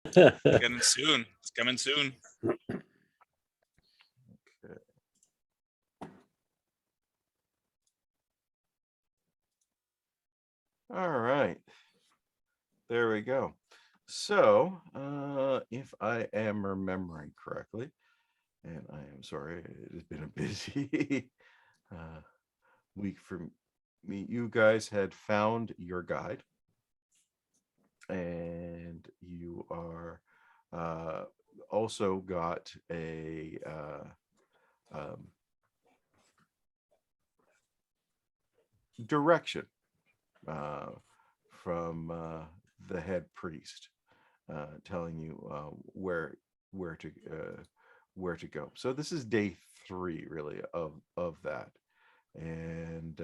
Getting soon. It's coming soon. All right. There we go. So, if I am remembering correctly, and I am sorry, it has been a busy week for me. You guys had found your guide, and you are also got a direction from the head priest, telling you where to go. So this is day 3, really, of that, and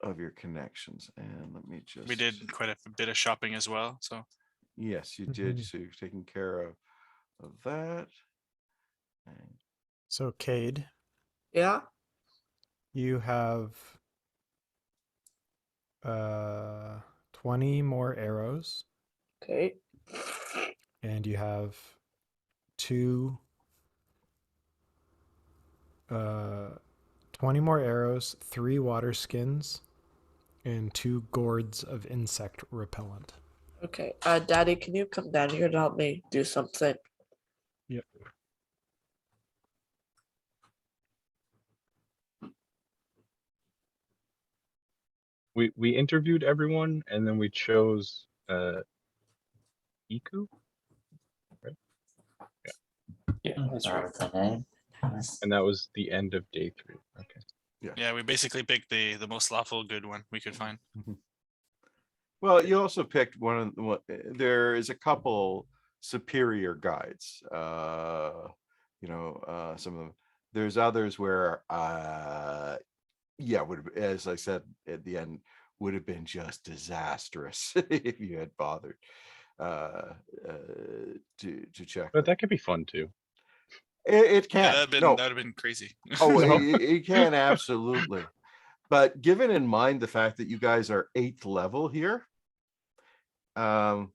of your connections. And let me just. We did quite a bit of shopping as well. So Yes, you did. So you're taking care of that. And So, Cade, Yeah. you have 20 more arrows, Okay. and you have 2 20 more arrows, 3 water skins, and 2 gourds of insect repellent. Okay. Daddy, can you come down here to help me do something? Yep. We interviewed everyone, and then we chose Iku, right? Yeah, that's right. The name. And that was the end of day 3. Okay. yeah, we basically picked the most lawful good one we could find. well, you also picked one of the. There is a couple superior guides. Some of them. There's others where, would, as I said at the end, would have been just disastrous if you had bothered to check. But that could be fun too. It can. Yeah, that'd have been crazy. Oh, No. it can absolutely. But given in mind the fact that you guys are 8th level here, I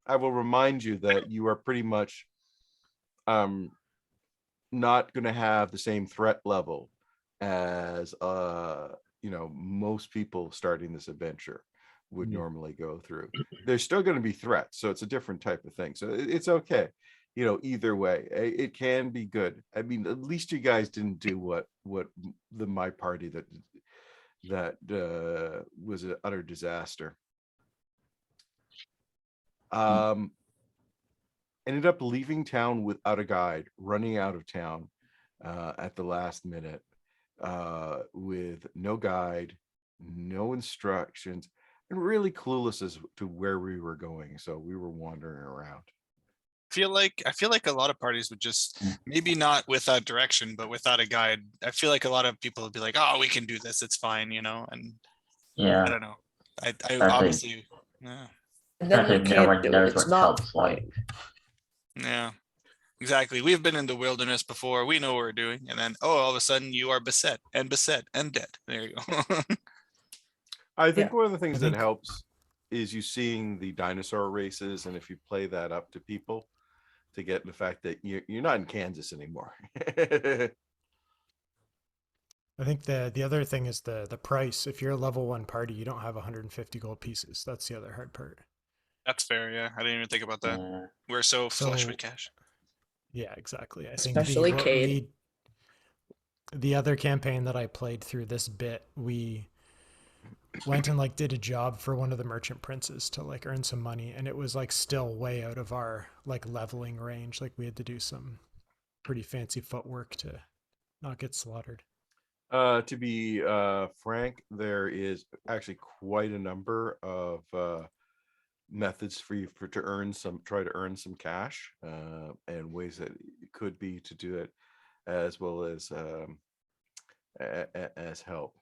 will remind you that you are pretty much not going to have the same threat level as most people starting this adventure would normally go through. There's still going to be threats, so it's a different type of thing. So it's okay. Either way, it can be good. I mean, at least you guys didn't do what my party that was an utter disaster. Ended up leaving town without a guide, running out of town at the last minute with no guide, no instructions, and really clueless as to where we were going. So we were wandering around. I feel like a lot of parties would just, maybe not without direction, but without a guide. I feel like a lot of people would be like, "Oh, we can do this. It's fine," and Yeah. I don't know. I Exactly. obviously, yeah, And then Exactly, we no can't one do it. knows It's what not help's the point. yeah, exactly. We've been in the wilderness before. We know what we're doing, and then all of a sudden you are beset and dead. There you go. I think Yeah. one of the things that helps is you seeing the dinosaur races, and if you play that up to people, to get the fact that you're not in Kansas anymore. I think the other thing is the price. If you're a level 1 party, you don't have 150 gold pieces. That's the other hard part. That's fair. Yeah, I didn't even think about that. Yeah. We're so flush So- with cash. Yeah, exactly. I think Especially Cade. the other campaign that I played through this bit, we went and did a job for one of the merchant princes to earn some money, and it was still way out of our leveling range. We had to do some pretty fancy footwork to not get slaughtered. To be frank, there is actually quite a number of methods for you try to earn some cash, and ways that it could be to do it, as well as help.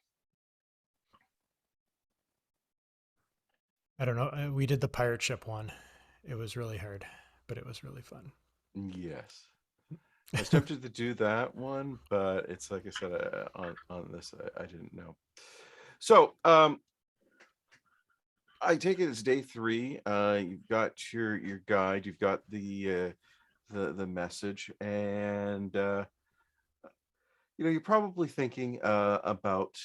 I don't know. We did the pirate ship one. It was really hard, but it was really fun. Yes. I was tempted to do that one, but it's like I said, on this, I didn't know. So I take it it's day 3. You've got your guide, you've got the message, and you're probably thinking about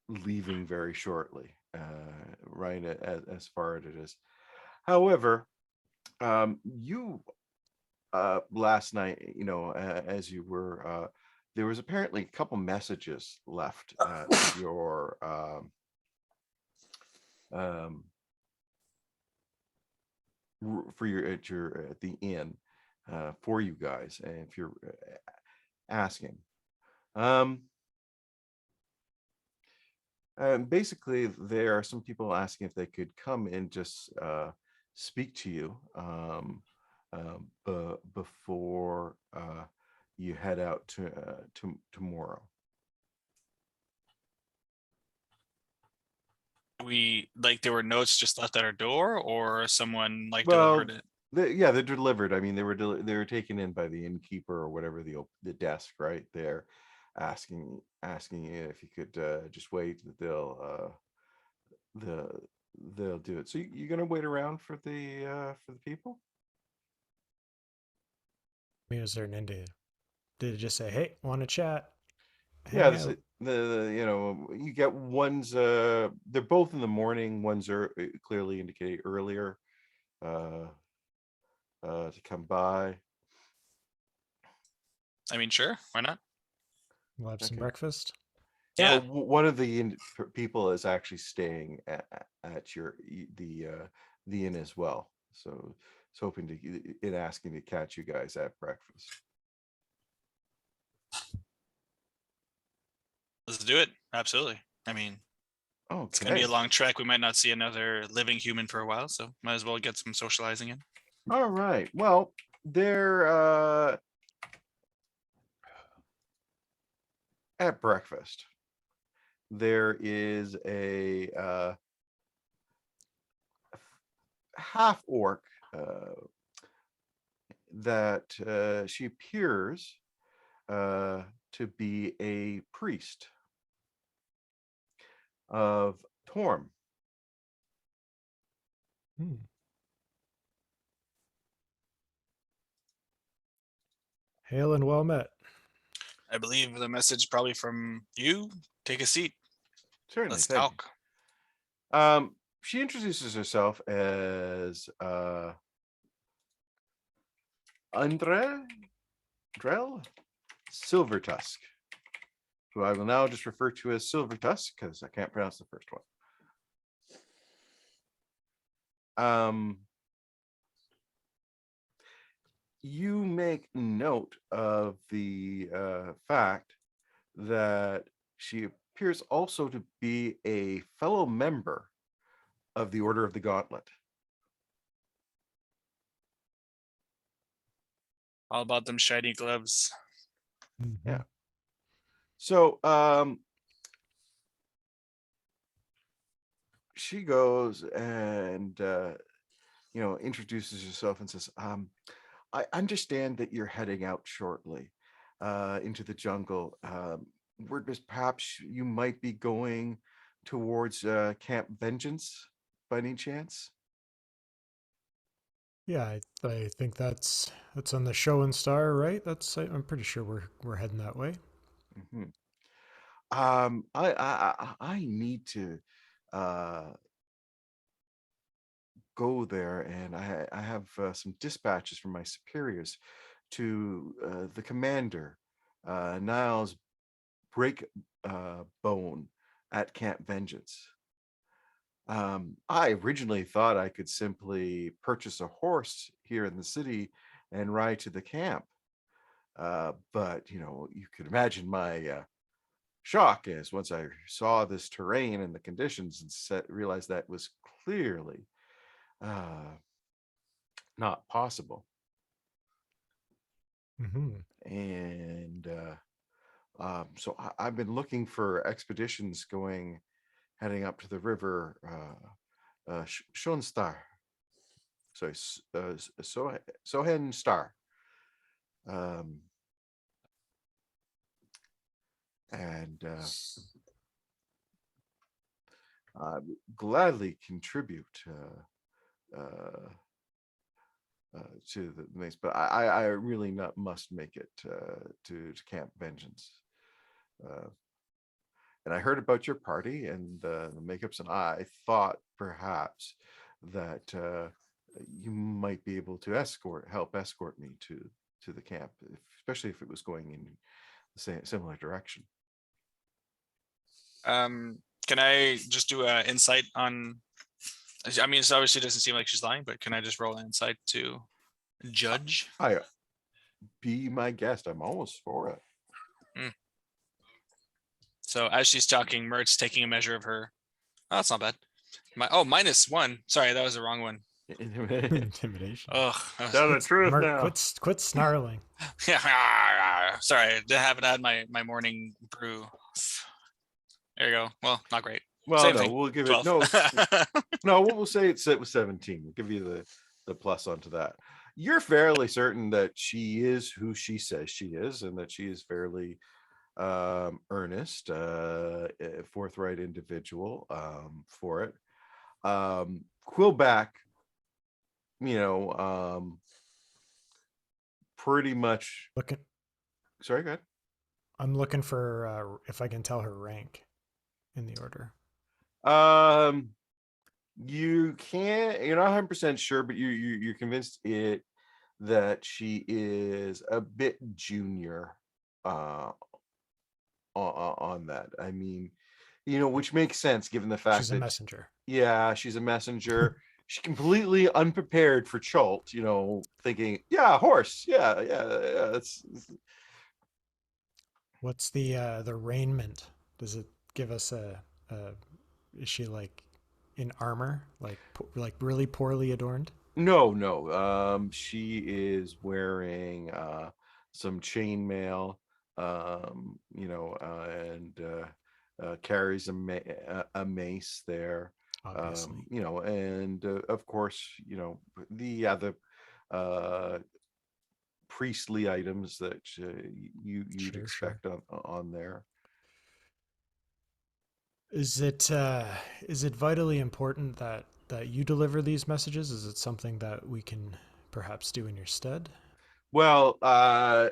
leaving very shortly, right? As far as it is. However, you last night, as you were, there was apparently a couple messages left at your for your at the inn for you guys, and if you're asking, basically there are some people asking if they could come and just speak to you before you head out to tomorrow. There were notes just left at our door, or someone Well, delivered it. they're delivered. I mean, they were taken in by the innkeeper or whatever, the desk right there, asking you if you could just wait. They'll do it. So you're gonna wait around for the people? I mean, is there an Indian? Did it just say, "Hey, want to chat"? Yeah, Hang out. you get ones. They're both in the morning. Ones are clearly indicate earlier to come by. I mean, sure, why not? We'll have some Okay. breakfast. Yeah. One of the people is actually staying at the inn as well. So it's hoping asking to catch you guys at breakfast. Let's do it. Absolutely. I mean, it's gonna be Okay. a long trek. We might not see another living human for a while, so might as well get some socializing in. All right. Well, they're at breakfast. There is a half orc that she appears to be a priest of Torm. Hmm. Hail and well met. I believe the message probably from you. Take a seat. Certainly, Let's thank talk. you. She introduces herself as Andre Drell Silvertusk, who I will now just refer to as Silvertusk because I can't pronounce the first one. You make note of the fact that she appears also to be a fellow member of the Order of the Gauntlet. All about them shiny gloves. Yeah. So she goes and introduces herself and says, I understand that you're heading out shortly into the jungle. Word is perhaps you might be going towards Camp Vengeance by any chance? Yeah, I think that's on the show and star, right? I'm pretty sure we're heading that way. Mm-hmm. I need to go there, and I have some dispatches from my superiors to the commander, Niles Breakbone at Camp Vengeance. I originally thought I could simply purchase a horse here in the city and ride to the camp. But you could imagine my shock is once I saw this terrain and the conditions and realized that was clearly not possible. Mm-hmm. And so I've been looking for expeditions heading up to the river Schonstar. Sorry, Sohen Star. And I would gladly contribute to the mix, but I really not must make it to Camp Vengeance. And I heard about your party and the makeups, and I thought perhaps that you might be able to help escort me to the camp, especially if it was going in the same similar direction. Can I just do an insight on? I mean, it obviously doesn't seem like she's lying, but can I just roll an insight to judge? Be my guest. I'm almost for it. So as she's talking, Mert's taking a measure of her. Oh, that's not bad. -1. Sorry, that was the wrong one. Intimidation. Oh, Tell the truth Mark, now. quit snarling. sorry, I haven't had my morning brew. There you go. Well, not great. Well, Same no, thing. we'll give 12. it no. We'll say it was 17. We'll give you the plus onto that. You're fairly certain that she is who she says she is, and that she is fairly earnest, forthright individual for it. Quillback, pretty much. Sorry, go ahead. I'm looking for if I can tell her rank in the order. You can't. You're not 100% sure, but you're convinced that she is a bit junior on that. I mean, which makes sense given the fact She's that a messenger. Yeah, she's a messenger. She's completely unprepared for Chult, thinking, yeah, horse. Yeah. What's the raiment? Does it give us is she like in armor, like really poorly adorned? No. She is wearing some chainmail, and carries a mace there. Obviously. And of course, the other priestly items that you'd Sure. expect on there. Is it vitally important that you deliver these messages? Is it something that we can perhaps do in your stead? Well, I'm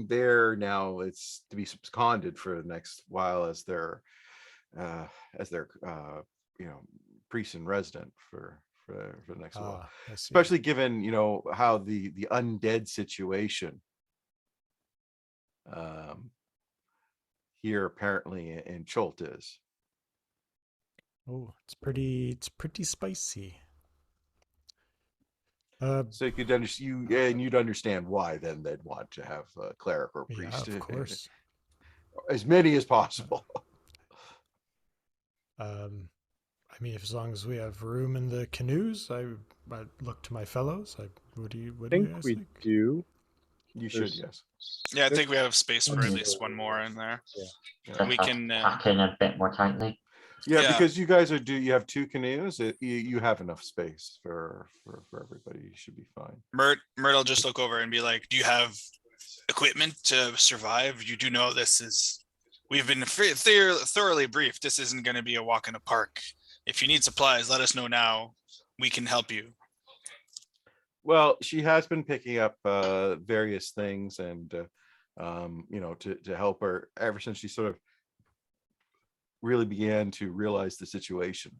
there now. It's to be seconded for the next while as their priest in resident for the next while. I see. Especially given how the undead situation here apparently in Chult is. Oh, it's pretty spicy. So you could understand you'd understand why then they'd want to have a cleric or priest. Yeah, of course. As many as possible. I mean, as long as we have room in the canoes, I look to my fellows. What do you guys think? Do. You should, yes. Yeah, I think we have space for at least one more in there. Just We have can, to pack in a bit more tightly. Yeah, Yeah. because you guys you have 2 canoes. You have enough space for everybody. You should be fine. Mert will just look over and be like, do you have equipment to survive? You do know we've been thoroughly briefed. This isn't going to be a walk in the park. If you need supplies, let us know now. We can help you. Well, she has been picking up various things and to help her ever since she sort of really began to realize the situation.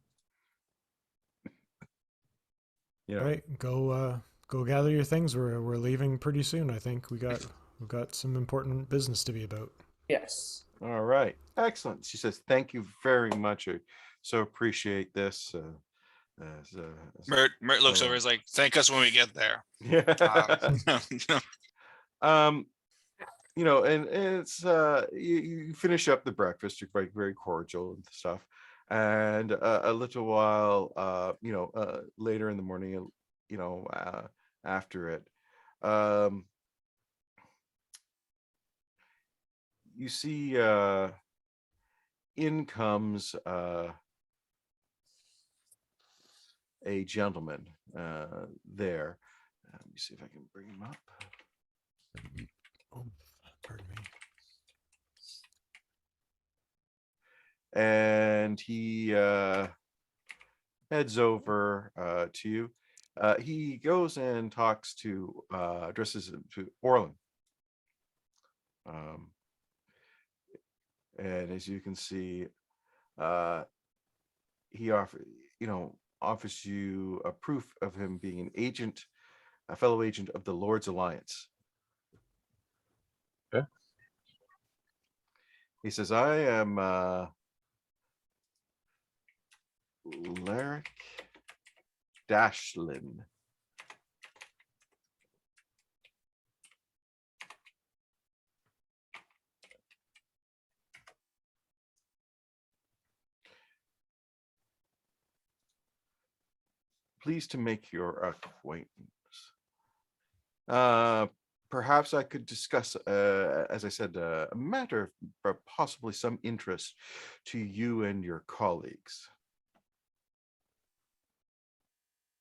All right, go gather your things. We're leaving pretty soon. I think we've got some important business to be about. Yes. All right, excellent. She says, "Thank you very much. I so appreciate this." Mert looks over, is like, thank us when we get there. And it's you finish up the breakfast. You're very, very cordial and stuff, and a little while later in the morning, after it, you see in comes a gentleman there. Let me see if I can bring him up. Oh, pardon me. and he heads over to you. He goes and talks to addresses him to Orlin. And as you can see, he offers you a proof of him being an agent, a fellow agent of the Lord's Alliance. Okay. He says, I am Larrick Dashlin. Pleased to make your acquaintance. Perhaps I could discuss, as I said, a matter of possibly some interest to you and your colleagues.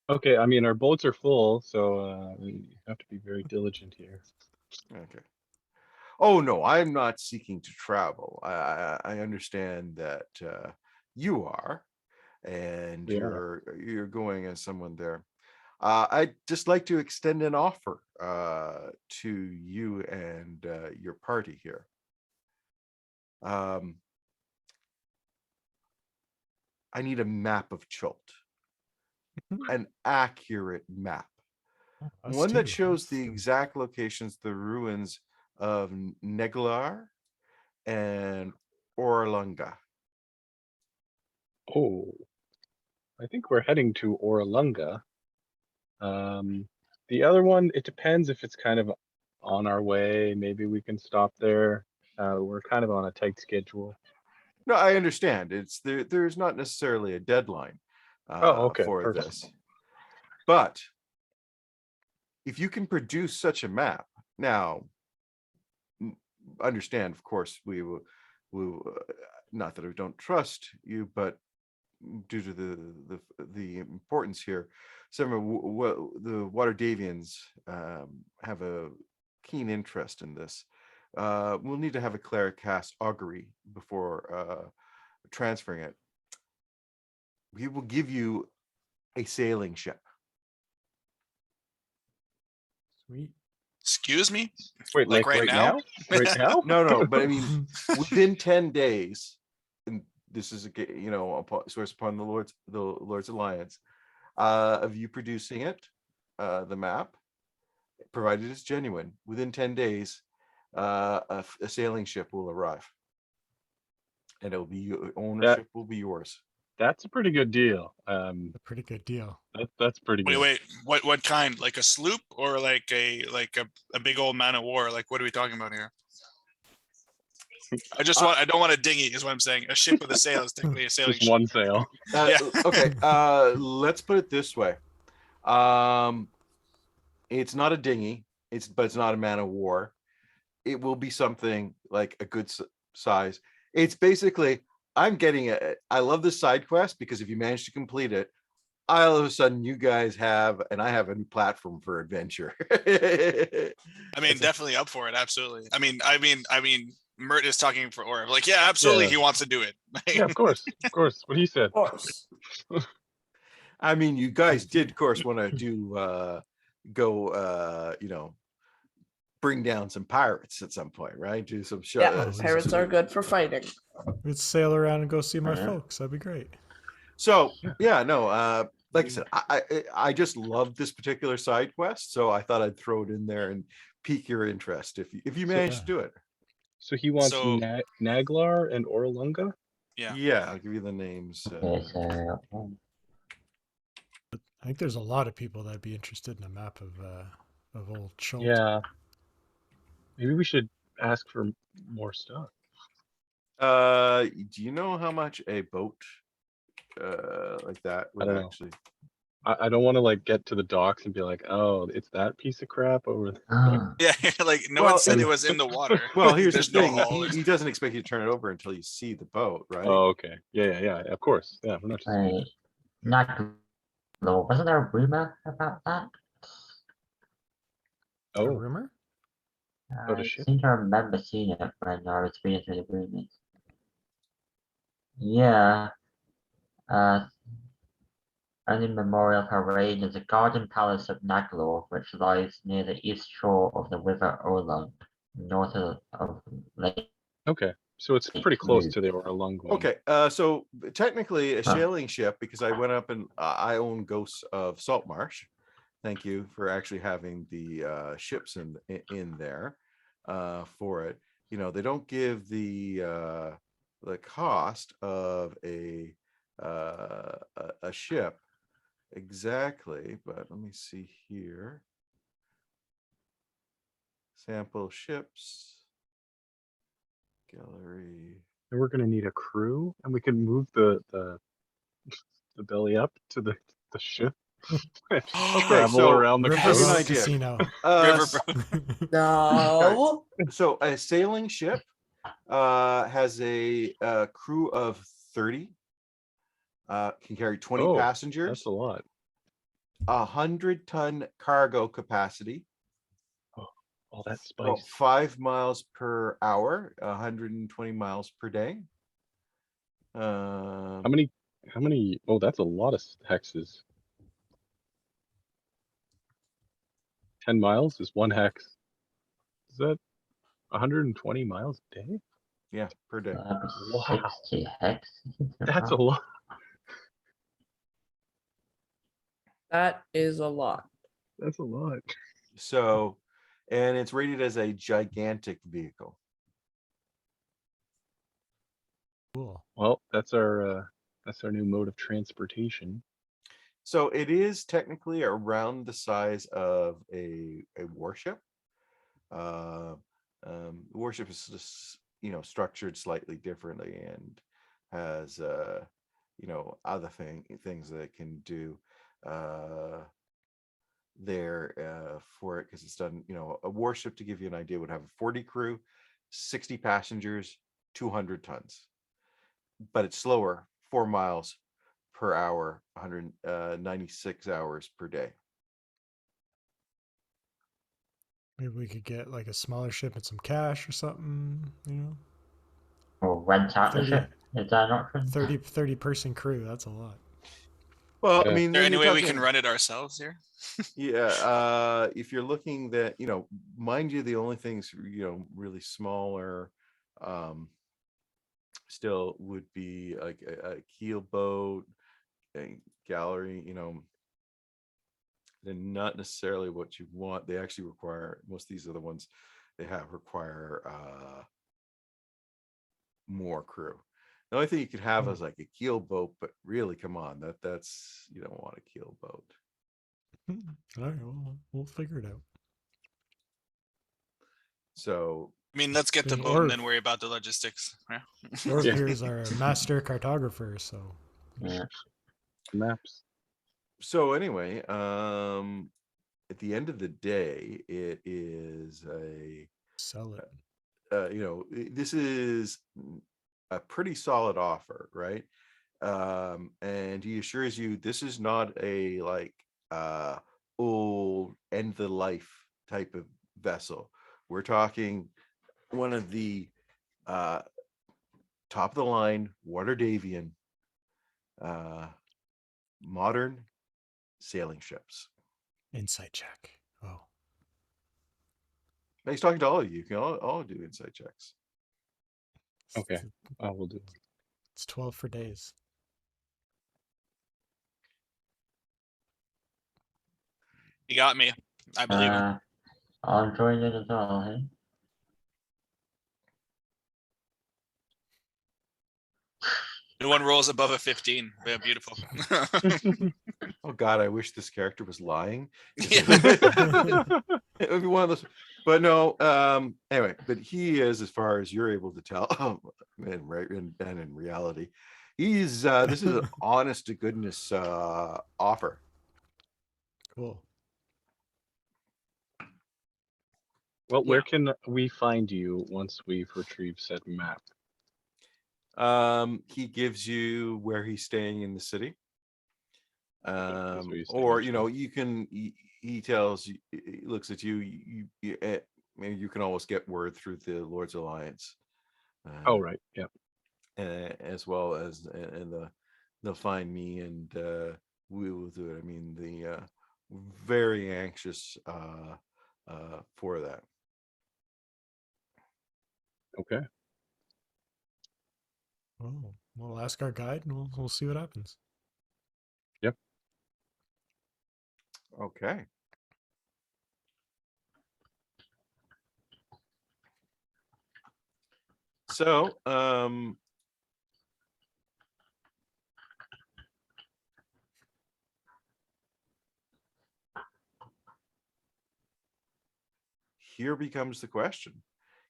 Okay, I mean, our boats are full, so we have to be very diligent here. Okay. Oh no, I'm not seeking to travel. I understand that you are, and We are. you're going as someone there. I'd just like to extend an offer to you and your party here. I need a map of Chult, an accurate map, Us one that too. shows the exact locations, the ruins of Neglar and Orlunga. Oh, I think we're heading to Orlunga. The other one, it depends if it's kind of on our way. Maybe we can stop there. We're kind of on a tight schedule. No, I understand. It's there's not necessarily a deadline Oh, okay, for perfect. this. But if you can produce such a map, now understand, of course, we will not that I don't trust you, but due to the importance here, some of the Waterdavians have a keen interest in this. We'll need to have a cleric cast augury before transferring it. We will give you a sailing ship. Sweet. Excuse me? Wait, Like right now? Right now? No, but I mean, within 10 days, and this is source upon the Lord's Alliance, of you producing it, the map, provided it's genuine, within 10 days, a sailing ship will arrive, and it'll be ownership will be yours. That's a pretty good deal. A pretty good deal. That's pretty good. Wait, what kind? Like a sloop or like a big old man of war? Like what are we talking about here? I don't want a dinghy, is what I'm saying. A ship with a sail is technically a sailing Just ship. one sail. Yeah. Okay, let's put it this way. It's not a dinghy, but it's not a man of war. It will be something like a good size. It's basically, I'm getting I love this side quest because if you manage to complete it, all of a sudden you guys have, and I have a new platform for adventure. I mean, definitely up for it. Absolutely. I mean, Mert is talking for Orv. Like, yeah, absolutely, Yeah. he wants to do it. Yeah, of course. What he said. Of course. I mean, you guys did, of course, want to do go, bring down some pirates at some point, right? Do some Yeah, some- parrots are good for fighting. Let's sail around and go see my Yeah. folks. That'd be great. So yeah, no, like I said, I just love this particular side quest, so I thought I'd throw it in there and pique your interest if you manage to do it. So he wants So- Naglar and Orlunga? Yeah. Yeah, I'll give you the names. Okay, so I think there's a lot of people that'd be interested in a map of old Chult. Yeah. Maybe we should ask for more stuff. Do you know how much a boat like that would don't know. actually? I don't want to like get to the docks and be like, oh, it's that piece of crap over there. oh, Yeah, like no Well, one said and- it was in the water. Well, here's the There's no thing: hull. he doesn't expect you to turn it over until you see the boat, right? Oh, okay. Yeah. Of course. Yeah, we're not just. wait, not low. Wasn't there a rumor about that? A Oh, rumor? Oh, the I ship? seem to remember seeing it when I was reading through the rumors. Yeah. Uh, only memorial parade is the Garden Palace of Naglor, which lies near the east shore of the River Olong, north of Lake Okay, so it's pretty close Mead. to the Orlung one. Okay, so technically a Huh. sailing ship, because I went up and I own Ghosts of Saltmarsh. Thank you for actually having the ships in there for it. You know, they don't give the cost of a ship exactly, but let me see here. Sample ships gallery. And we're gonna need a crew, and we can move the belly up to the ship. And Okay, travel so around the to give you an Riverboat coast. idea, Casino. Riverboat. No. so a sailing ship has a crew of 30, can carry 20 Oh, passengers, that's a lot. 100-ton cargo capacity, Oh, that's about spicy. 5 miles per hour, 120 miles per day. How many? Oh, that's a lot of hexes. 10 miles is one hex. Is that 120 miles a day? Yeah, per day. Wow. 60 hex. That's a lot. That is a lot. That's a lot. So, and it's rated as a gigantic vehicle. Cool. Well, that's our new mode of transportation. So it is technically around the size of a warship. The warship is just, structured slightly differently and has other things that it can do there for it, because it's done. A warship, to give you an idea, would have a 40 crew, 60 passengers, 200 tons, but it's slower, 4 miles per hour, 196 hours per day. Maybe we could get like a smaller ship and some cash or something, Or rent out the 30, ship. Is that an option? 30 person crew. That's a lot. Well, I Yeah. mean, Is there then any you're way we can talking, run it ourselves here? yeah, if you're looking that, mind you, the only things, really smaller, still would be like a keel boat, a gallery, they're not necessarily what you want. They actually require, most of these are the ones they require more crew. The only thing you could have is like a keel boat, but really, come on, that's you don't want a keel boat. All right, we'll figure it out. So I mean, let's get the Yeah, boat and then worry about the logistics. Yeah. Orv Yeah. here is our master cartographer, so Yeah. Maps. so anyway, at the end of the day, it is sell it. this is a pretty solid offer, right? And he assures you this is not a old end of the life type of vessel. We're talking one of the top of the line Waterdavian modern sailing ships. Insight check. Oh, Now he's talking to all of you. You can all do insight checks. Okay, we'll do. it's 12 for days. He got me. I believe him. I'll join it as well, hey? No one rolls above a 15. Yeah, beautiful. Oh God, I wish this character was lying. Yeah. It would be one of those, but no. Anyway, but he is, as far as you're able to tell, and in reality, he's this is an honest to goodness offer. Cool. Well, where can we find you once we've retrieved said map? He gives you where he's staying in the city. That's where you stay, Or actually. you can, he tells you, he looks at you, maybe you can always get word through the Lord's Alliance. Oh, right. Yeah. as well as and they'll find me and we will do it. I mean, the very anxious for that. Okay. Oh, we'll ask our guide and we'll see what happens. Okay. So, here becomes the question.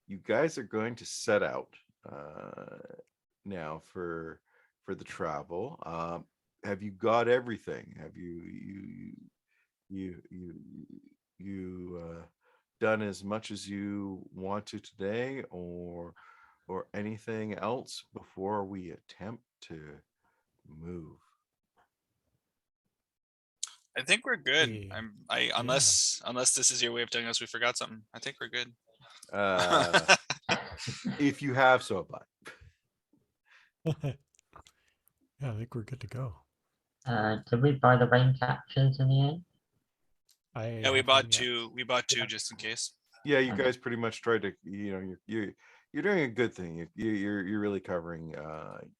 You guys are going to set out now for the travel. Have you got everything? Have you done as much as you want to today, or anything else before we attempt to move? I think we're good. We- Unless this is your way of telling us we forgot something. I think we're good. If you have, so have I. Yeah, I think we're good to go. Did we buy the rain catchers in the end? Yeah, we have bought one, yeah. two. We bought two just in case. Yeah, you Okay. guys pretty much tried to, you're doing a good thing. You're really covering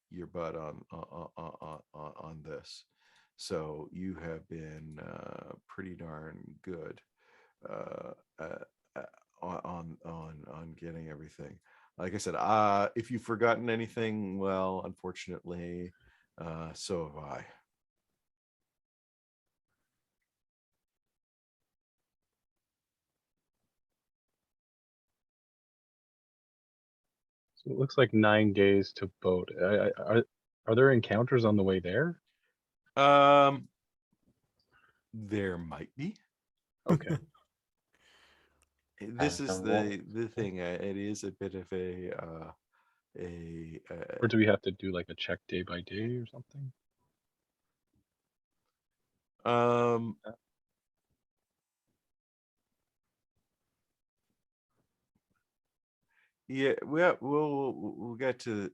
your butt on this. So you have been pretty darn good on getting everything. Like I said, if you've forgotten anything, well, unfortunately, so have I. So it looks like 9 days to boat. Are there encounters on the way there? There might be. Okay. This And is the the thing. It is a bit of a Or do we have to do like a check day by day or something? um yeah, we'll get to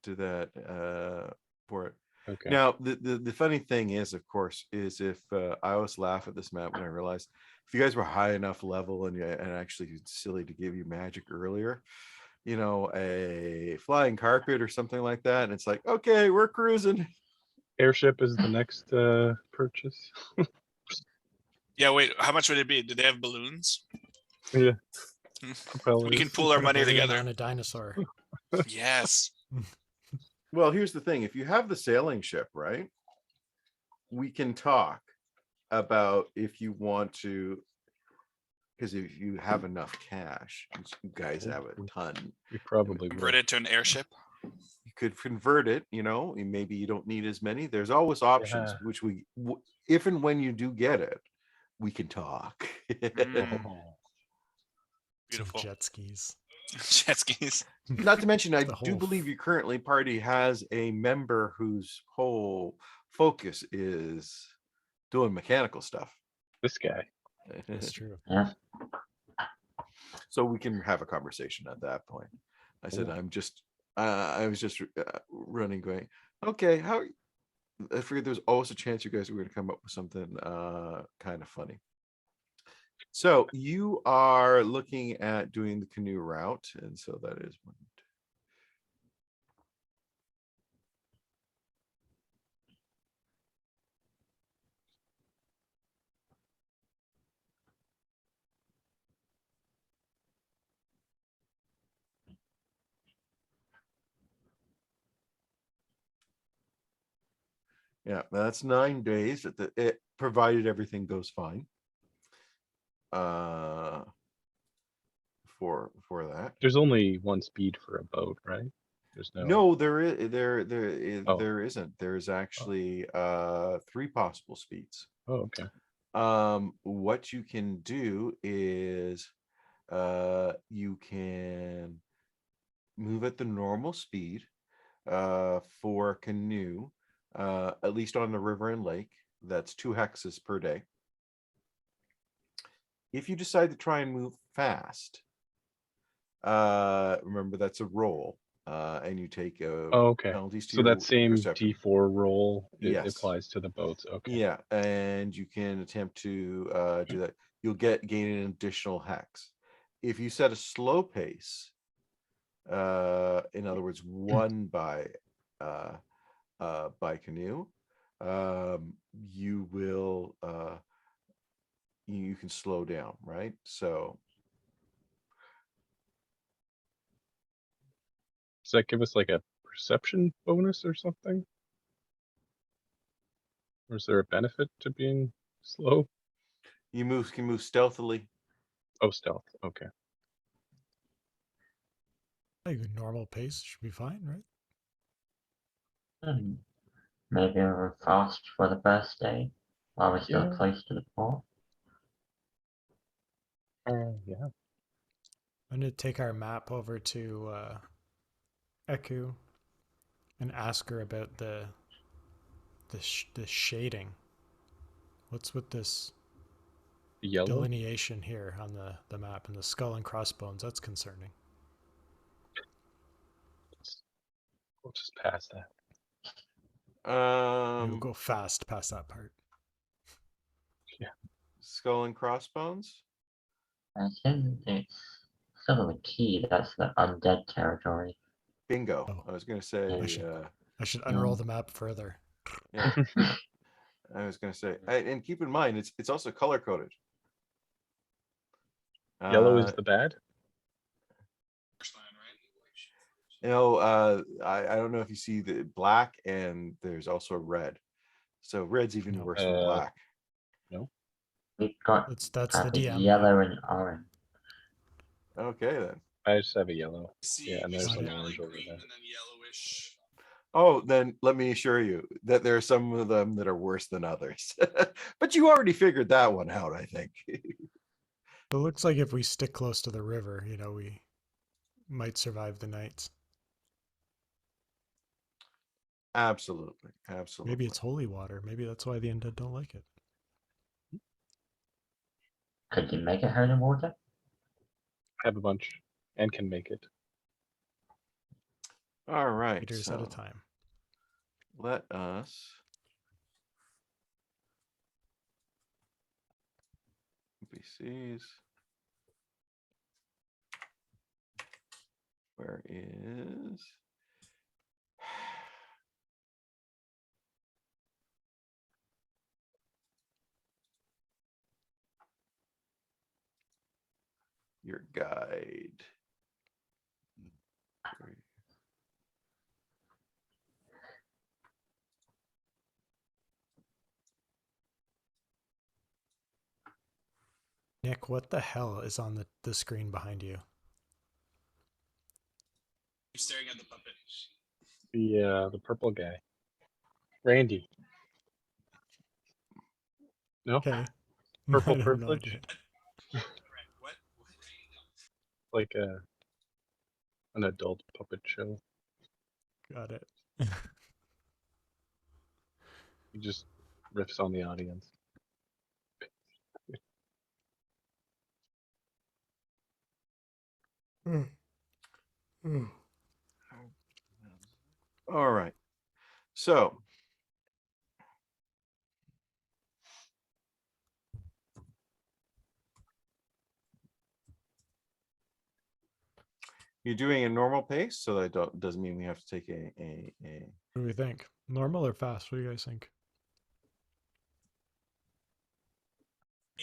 that for it. Okay. Now the funny thing is, of course, is if I always laugh at this map when I realize if you guys were high enough level and actually it's silly to give you magic earlier, a flying carpet or something like that, and it's like, okay, we're cruising. Airship is the next purchase. Yeah, wait, how much would it be? Do they have balloons? Yeah. We Propellers. can pool our Put a money balloon together. on a dinosaur. Yes. Well, here's the thing. If you have the sailing ship, right, we can talk about if you want to, because if you have enough cash, which you guys have a ton, We probably Convert will. it to an airship. you could convert it, and maybe you don't need as many. There's always options, Yeah. which if and when you do get it, we can talk. Mm, Oh. Some beautiful. jet skis. Jet skis. Not to mention, I The do whole believe your currently party has a member whose whole focus is doing mechanical stuff. This guy. That's true. Yeah. So we can have a conversation at that point. I said, Cool. I was just running, going, okay, I figured there's always a chance you guys were going to come up with something kind of funny. So you are looking at doing the canoe route, and so that is one. Yeah, that's 9 days. It provided everything goes fine. For that. There's only one speed for a boat, right? There's no. No, there Oh. there isn't. There's actually 3 possible speeds. Oh, okay. What you can do is you can move at the normal speed for a canoe, at least on the river and lake. That's 2 hexes per day. If you decide to try and move fast, remember that's a roll. and you take Oh, okay. penalties to So that your same perception. D4 roll it Yes. applies to the boats. Okay. Yeah, and you can attempt to do that. You'll gain an additional hex. If you set a slow pace, in other words, one by canoe, you will you can slow down, right? So Does that give us like a perception bonus or something? Or is there a benefit to being slow? you can move stealthily. Oh, stealth. Okay. Like a normal pace should be fine, right? Hmm. Maybe we're fast for the first day while we're still Yeah. close to the port. Yeah. I'm gonna take our map over to Eku and ask her about the shading. What's with this Yellow. delineation here on the map and the skull and crossbones? That's concerning. We'll just pass that. We'll go fast past that part. Skull and crossbones. I think it's sort of the key. That's the undead territory. Bingo. Oh. I was going to say. I should unroll the map further. Yeah. I was going to say, and keep in mind, it's also color coded. Yellow is the bad. You know, I don't know if you see the black, and there's also red. So red's even No. worse than black. No. We've got That's the DM yellow map. and orange. Okay then. I just have a yellow. See, Yeah, and we there's see an kinda orange like over green there. and then yellowish. Oh, then let me assure you that there are some of them that are worse than others. But you already figured that one out, I think. It looks like if we stick close to the river, we might survive the nights. Absolutely. Absolutely. Maybe it's holy water. Maybe that's why the undead don't like it. Could you make it holy water? I have a bunch and can make it. All right. Meters at a So time. let us NPCs. Where is your guide? Nick, what the hell is on the screen behind you? You're staring at the puppet. The purple guy. Randy. No? Okay. Purple I have no privilege? idea. What? Like an adult puppet show. Got it. He just riffs on the audience. All right. So you're doing a normal pace, so that doesn't mean we have to take a What do we think? Normal or fast? What do you guys think?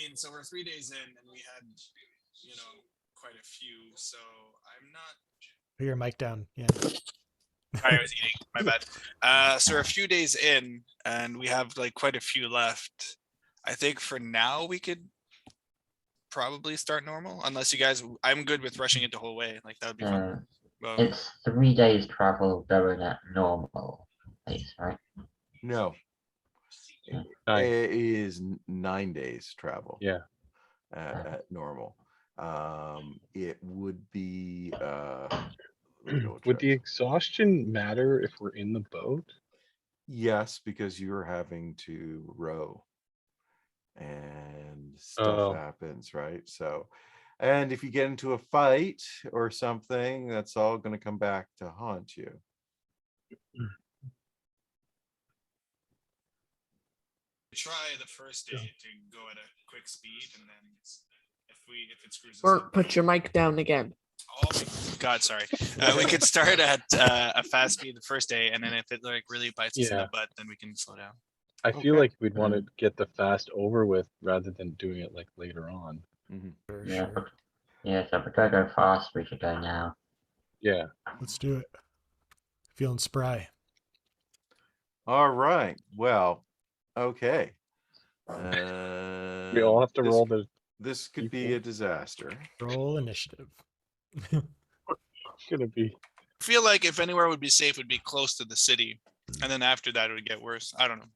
And so we're 3 days in, and we had, quite a few. So I'm not. Put your mic down. Yeah. I was eating. My bad. So we're a few days in, and we have like quite a few left. I think for now we could probably start normal, unless you guys. I'm good with rushing it the whole way. Like that would be fun. Well, It's 3 days travel going at normal pace, right? no. Nine. It is 9 days travel. Yeah. At normal. It would be let me go Would the check. exhaustion matter if we're in the boat? Yes, because you're having to row and stuff Oh. happens, right? So And if you get into a fight or something, that's all going to come back to haunt you. Try the first day to go at a quick speed, and then if it screws us Or up. put your mic down again. Oh my God, sorry. We could start at a fast speed the first day, and then if it like really bites us in the Yeah. butt, then we can slow down. I feel Okay. like we'd want to get the fast over with rather than doing it like later on. For Yeah, sure. yeah, so if we're gonna go fast, we should go now. Yeah. Let's do it. Feeling spry. All right. Well, okay. We all have to roll the. This could be D4. a disaster. Roll initiative. Gonna be. I feel like if anywhere would be safe, would be close to the city, and then after that it would get worse. I don't know.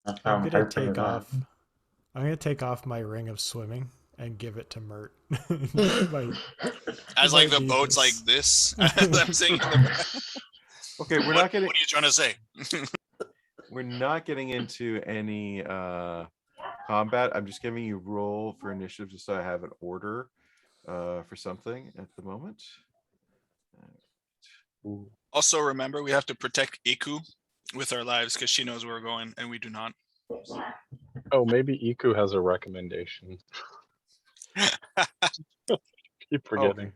That's what I'm I'm gonna hoping take as well. off. I'm gonna take off my ring of swimming and give it to Mert. As might like the need boat's like this. this. As I'm saying, Okay, we're what, not getting what are you trying to say? we're not getting into any combat. I'm just giving you roll for initiative just so I have an order for something at the moment. Ooh. Also, remember we have to protect Iku with our lives because she knows where we're going and we do not. Oh, maybe Iku has a recommendation. Keep forgetting.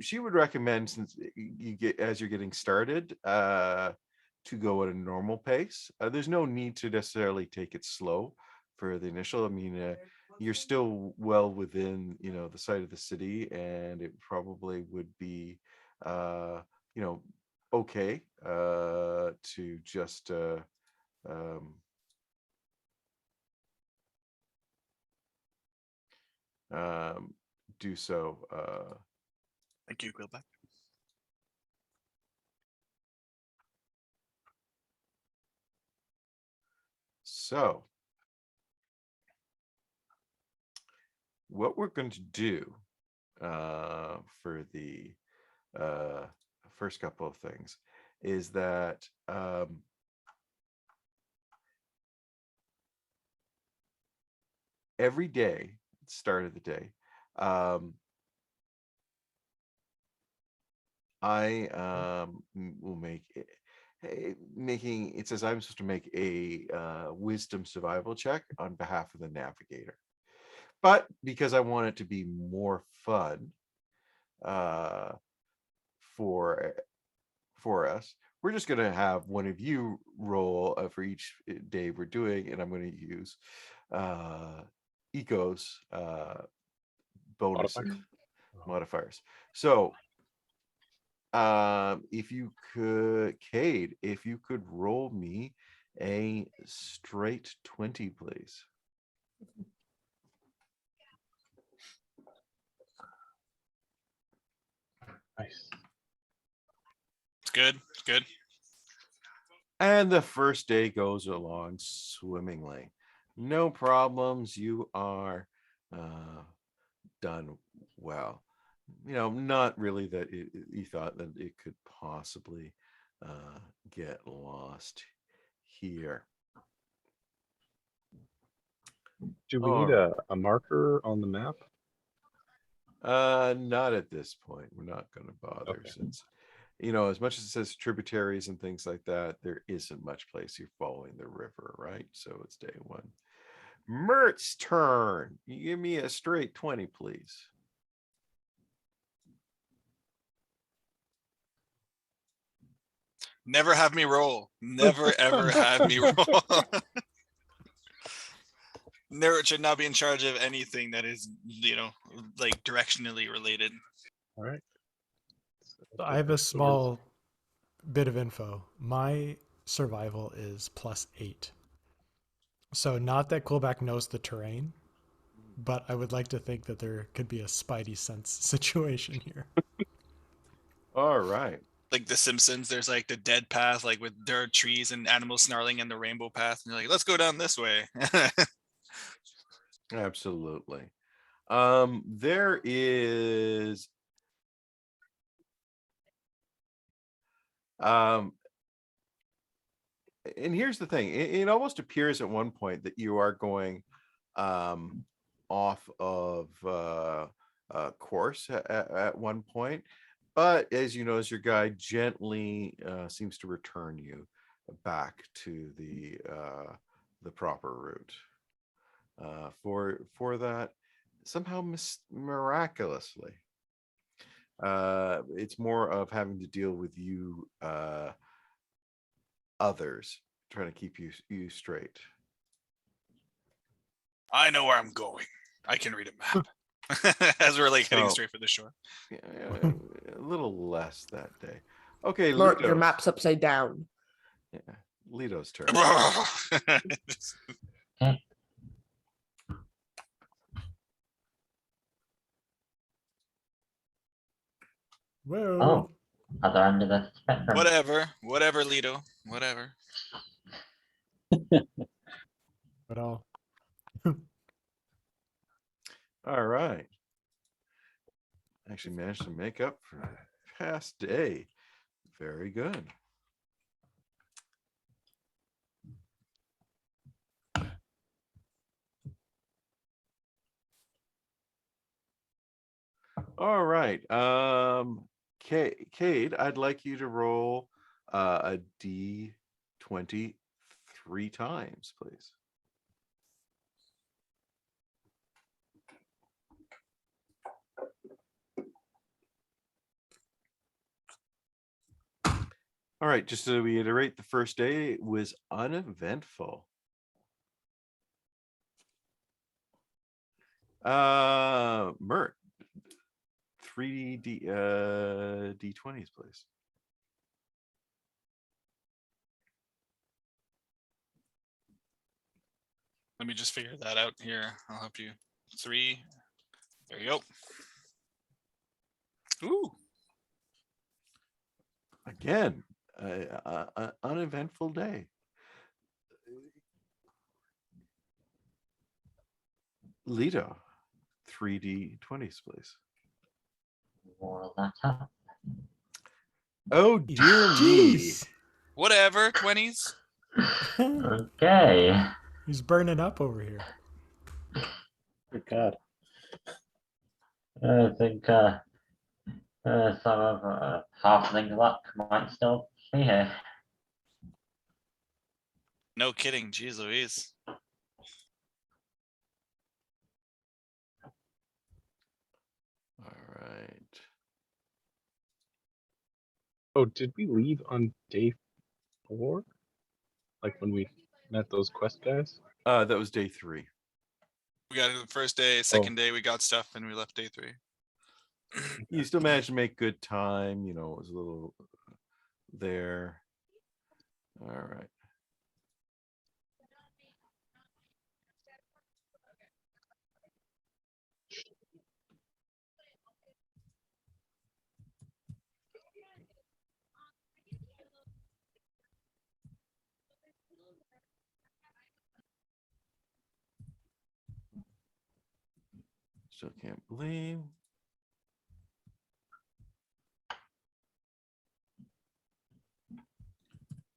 She would recommend, since you get as you're getting started, to go at a normal pace. There's no need to necessarily take it slow for the initial. I mean, you're still well within, the site of the city, and it probably would be, okay, to just do so. Thank you, Quillback. So what we're going to do for the first couple of things is that every day, at the start of the day, I will make it. Making it says I'm supposed to make a wisdom survival check on behalf of the navigator, but because I want it to be more fun for us, we're just going to have one of you roll for each day we're doing, and I'm going to use Eco's bonuses modifiers. So if you could, Cade, if you could roll me a straight 20, please. Nice. It's good. It's good. And the first day goes along swimmingly. No problems. You are done well. Not really that you thought that it could possibly get lost here. Do we need a marker on the map? Not at this point. We're not going to bother, Okay. since as much as it says tributaries and things like that, there isn't much place you're following the river, right? So it's day one. Mert's turn. You give me a straight 20, please. Never have me roll. Never ever have me roll. Never should not be in charge of anything that is, like directionally related. All right. So I have a small bit of info. My survival is +8. So not that Quillback knows the terrain, but I would like to think that there could be a spidey sense situation here. All right. Like The Simpsons, there's like the dead path, like with dirt, trees, and animals snarling, and the rainbow path. And you're like, let's go down this way. Absolutely. There is and here's the thing. It almost appears at one point that you are going off of course at one point, but as you notice, your guide gently seems to return you back to the proper route. For that, somehow miraculously, it's more of having to deal with you others trying to keep you straight. I know where I'm going. I can read a map. As we're like heading So- straight for the shore. Yeah, a little less that day. Okay, Mark, your Litos. map's upside down. Yeah, Lito's turn. Okay. Whoa. Oh, other end of the spectrum. Whatever, Lido. Whatever. But all. All right. Actually managed to make up for the past day. Very good. All right. Cade, I'd like you to roll a D20 3 times, please. All right, just to reiterate, the first day was uneventful. Mert, 3D D20s, please. Let me just figure that out here. I'll help you. 3. There you go. Ooh. Again, uneventful day. Lito, 3D20s, please. Roll that up. Oh dear me. Jeez. Whatever. 20s. Okay. He's burning up over here. Good God. I think some of halfling luck might still be here. No kidding. Jeez Louise. All right. Oh, did we leave on day 4? Like when we met those quest guys? That was day 3. We got it the first day, second day we got stuff, and we left day 3. You still managed to make good time. You know, it was a little there. All right. Still can't believe.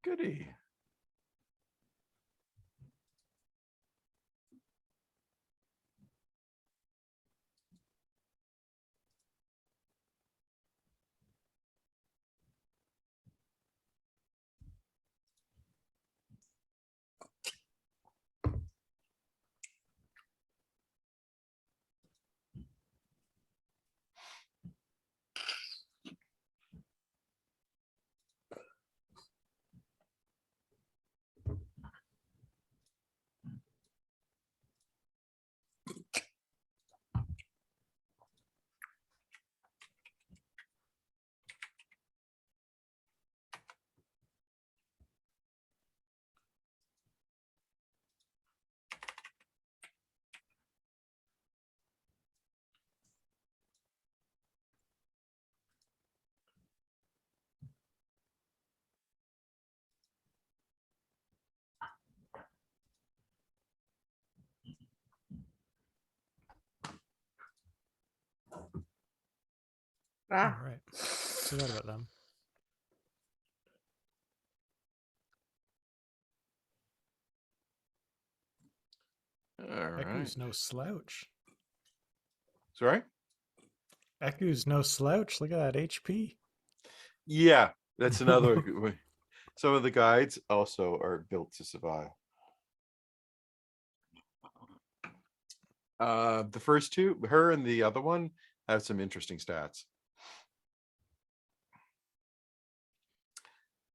Goody. All Ah, right. Forgot about them. All right. Eku's no slouch. Sorry? Eku's no slouch. Look at that HP. Yeah, that's another good way. Some of the guides also are built to survive. The first two, her and the other one, have some interesting stats.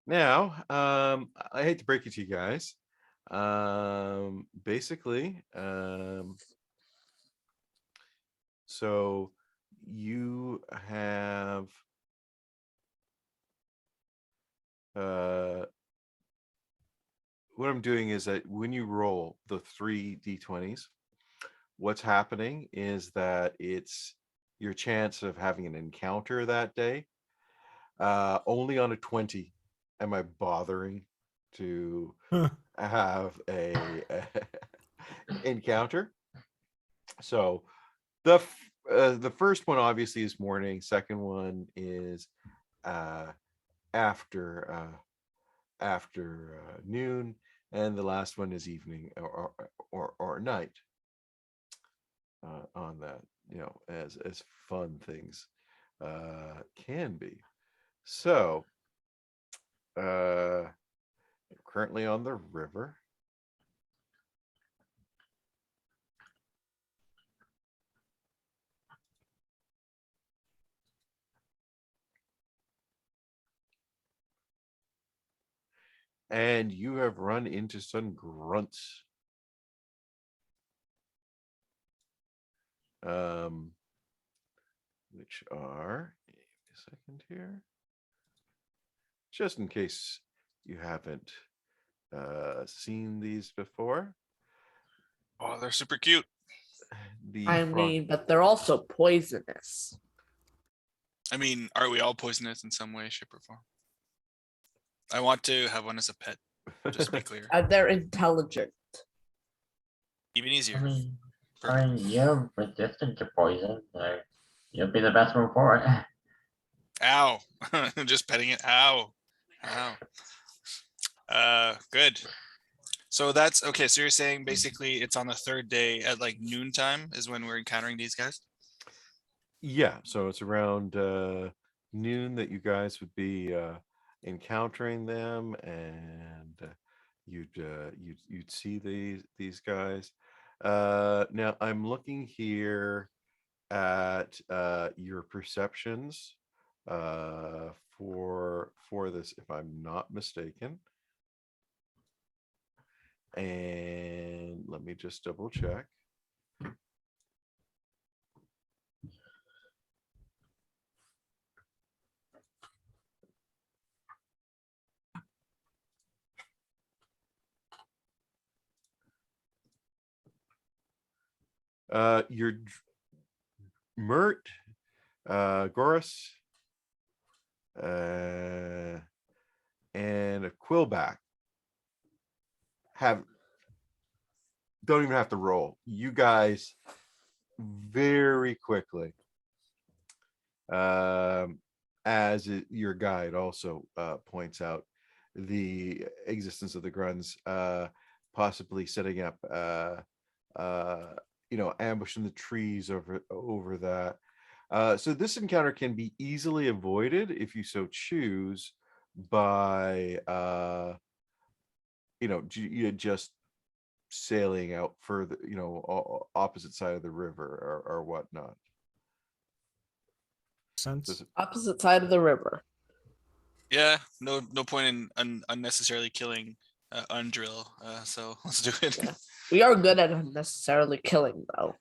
Now, I hate to break it to you guys. Basically, so you have what I'm doing is that when you roll the 3 d20s, what's happening is that it's your chance of having an encounter that day. Only on a 20 am I bothering to have a encounter. So the first one obviously is morning. Second one is after noon, and the last one is evening or night. On that, as fun things can be. So currently on the river. And you have run into some grunts. Which are, give me a second here, just in case you haven't seen these before. Oh, they're super cute. I mean, but they're also poisonous. I mean, are we all poisonous in some way, shape, or form? I want to have one as a pet, just to be clear. They're intelligent. Even easier. I mean, you're resistant to poison, so you'll be the best one for it. Ow. Just petting it. Ow. Good. So that's okay. So you're saying basically it's on the third day at like noontime is when we're encountering these guys? Yeah, so it's around noon that you guys would be encountering them, and you'd see these guys. Now I'm looking here at your perceptions for this, if I'm not mistaken. And let me just double check. Your Mert, Goris, and a Quillback don't even have to roll. You guys very quickly, as your guide also points out, the existence of the grunts, possibly setting up ambush in the trees over that. So this encounter can be easily avoided if you so choose by just sailing out further, opposite side of the river or whatnot. Sense. Opposite side of the river. Yeah, no point in unnecessarily killing Undrill. So let's do it. Yeah. We are good at unnecessarily killing, though.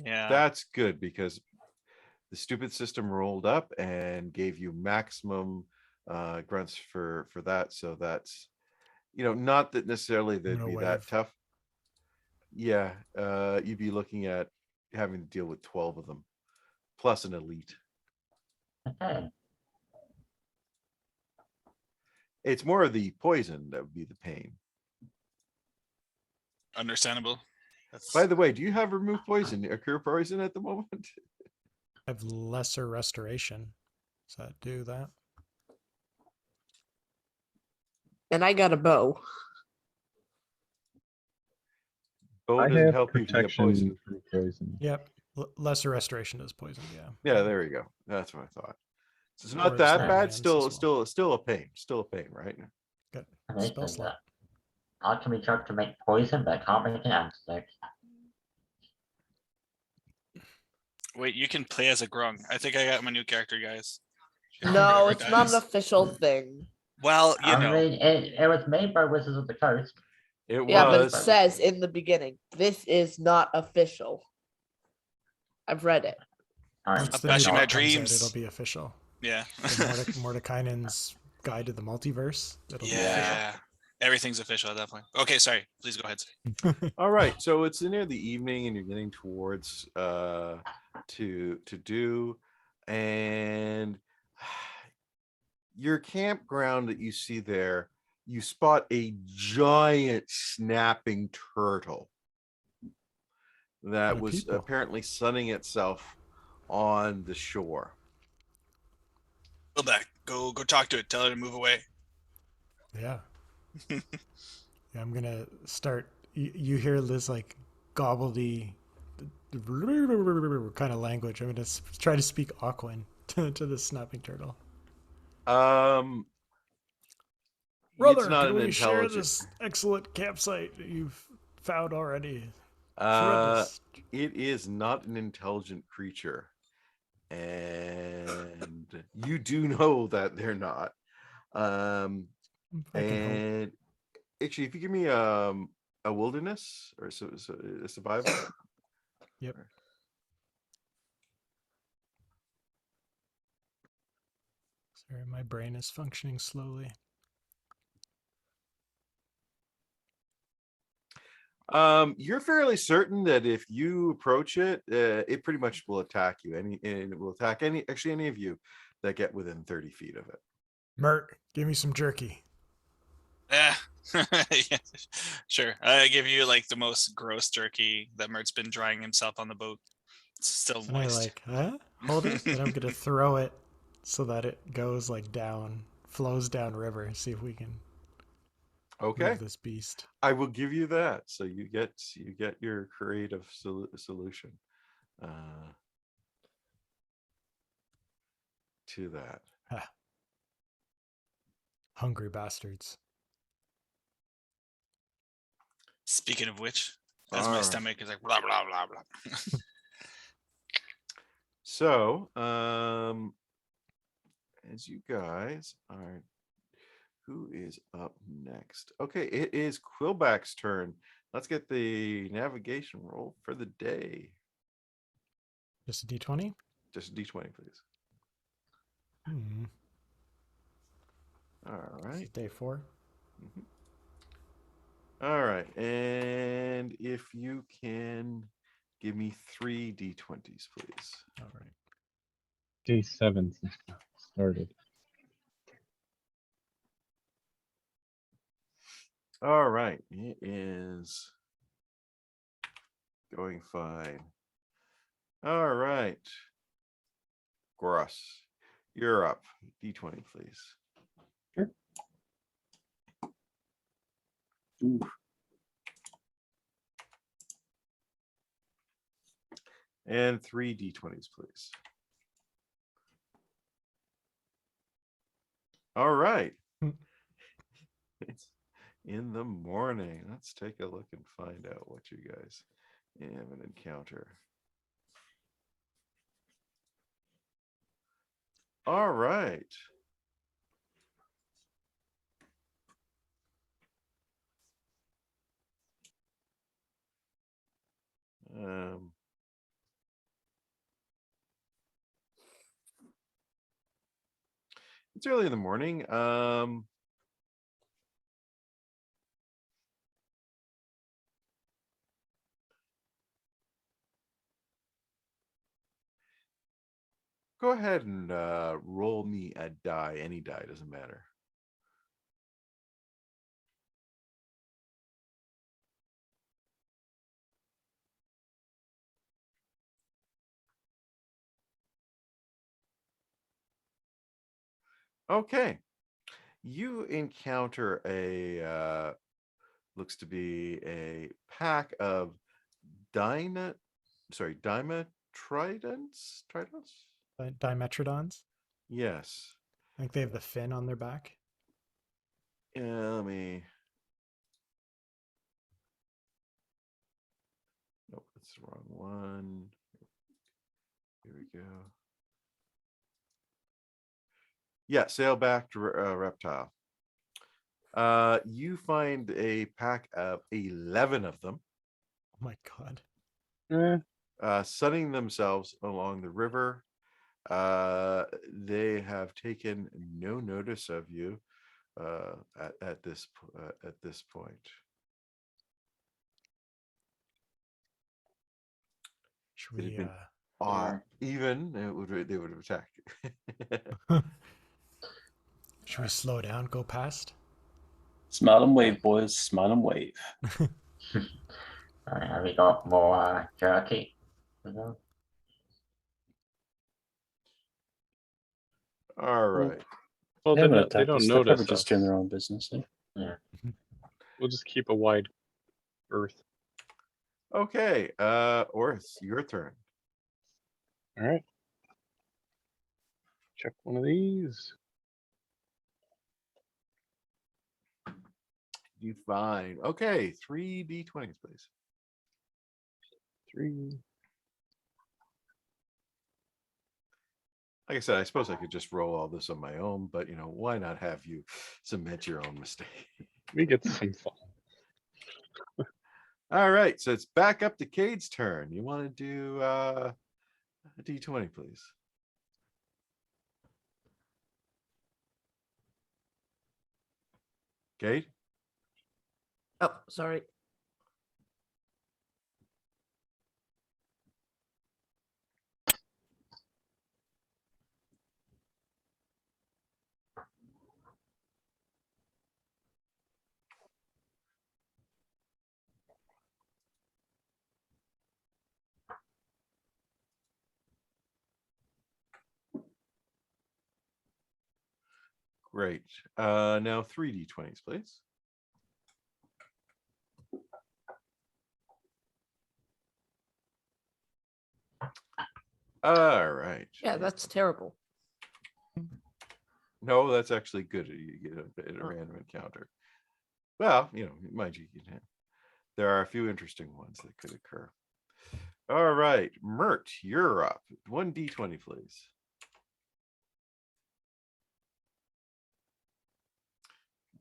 Yeah. That's good, because the stupid system rolled up and gave you maximum grunts for that. So that's, not that necessarily they'd be that tough. Yeah, you'd be looking at having to deal with 12 of them, plus an elite. It's more of the poison that would be the pain. Understandable. By the way, do you have remove poison or cure poison at the moment? I have lesser restoration. Does that do that? And I got a bow. Bow I doesn't have help you if you get protection poison. from poison. Yep. Lesser restoration is poison. Yeah. Yeah, there you go. That's what I thought. So it's Or not that spell bad. lands as well. Still a pain. Still a pain, right? Got I mean, spell slot. alchemy truck to make poison, but I can't make an antidote. Wait, you can play as a grung. I think I got my new character, guys. No, Whoever it's not an dies. official thing. Well, you I know. mean, it was made by Wizards of the Coast. It Yeah, but it was. says in the beginning, this is not official. I've read it. Alright, Once the Bash new in my book comes out, dreams. it'll be official. Yeah. The Mordekainen's Guide to the Multiverse. It'll be Yeah. Everything's official at that point. Okay, sorry. Please go ahead. official. All right, so it's near the evening, and you're getting towards to do, and your campground that you see there, you spot a giant snapping turtle that My was people. apparently sunning itself on the shore. Go back. Go talk to it. Tell it to move away. Yeah. Yeah, I'm gonna start. You hear this like gobbledy kind of language. I'm gonna try to speak Aquan to the snapping turtle. It's Brother, not can an we share intelligent. this excellent campsite that you've found already? Uh, Tremendous. it is not an intelligent creature, and you do know that they're not. I can hope. And actually, if you give me a wilderness or a survival. Yep. Sorry, my brain is functioning slowly. You're fairly certain that if you approach it, it pretty much will attack you. And it will attack any of you that get within 30 feet of it. Mert, give me some jerky. Yeah. Yeah. Sure. I give you like the most gross jerky that Mert's been drying himself on the boat. It's still And I moist. hold it, and I'm gonna throw it so that it goes like down, flows down river. See if we can Okay, move this beast. I will give you that. So you get your creative solution to that. Hungry bastards. Speaking of which, as All my right. stomach is like blah blah blah blah. So, as you guys are, who is up next? Okay, it is Quillback's turn. Let's get the navigation roll for the day. Just a d20. Just a d20, please. Hmm. All This is right. day 4. All right. And if you can give me 3 d20s, please. All right. Day 7 since we started. All right. It is going fine. All right. Gross. You're up. D20, please. Sure. And 3 d20s, please. All right. It's in the morning. Let's take a look and find out what you guys have an encounter. All right. It's early in the morning. Go ahead and roll me a die. Any die, doesn't matter. Okay. You encounter a looks to be a pack of Dimetaurs. tridents. Dimetrodons. Yes. I think they have the fin on their back. Yeah, let me. Nope, that's the wrong one. Here we go. Yeah, sailback reptile. You find a pack of 11 of them, Oh my god. sunning themselves along the river. They have taken no notice of you at this point. Should It had we been Yeah. even they would have attacked you. should we slow down, go past? Smile and wave, boys. Smile and wave. Have we got more jerky? All right. Well, They they haven't don't, they attacked don't us. They're probably notice just us. doing their own business. Eh? Yeah. We'll just keep a wide berth. Okay. Orth, your turn. All right. Check one of these. You find okay. 3 d20s, please. 3. Like I said, I suppose I could just roll all this on my own, but why not have you submit your own mistake? We get some fun. All right, so it's back up to Cade's turn. You want to do a d20, please? Cade? Oh, sorry. Great. Now 3 d20s, please. All right. Yeah, that's terrible. No, that's actually good. You get a Oh. random encounter. Well, mind you, there are a few interesting ones that could occur. All right, Mert, you're up. 1 d20, please.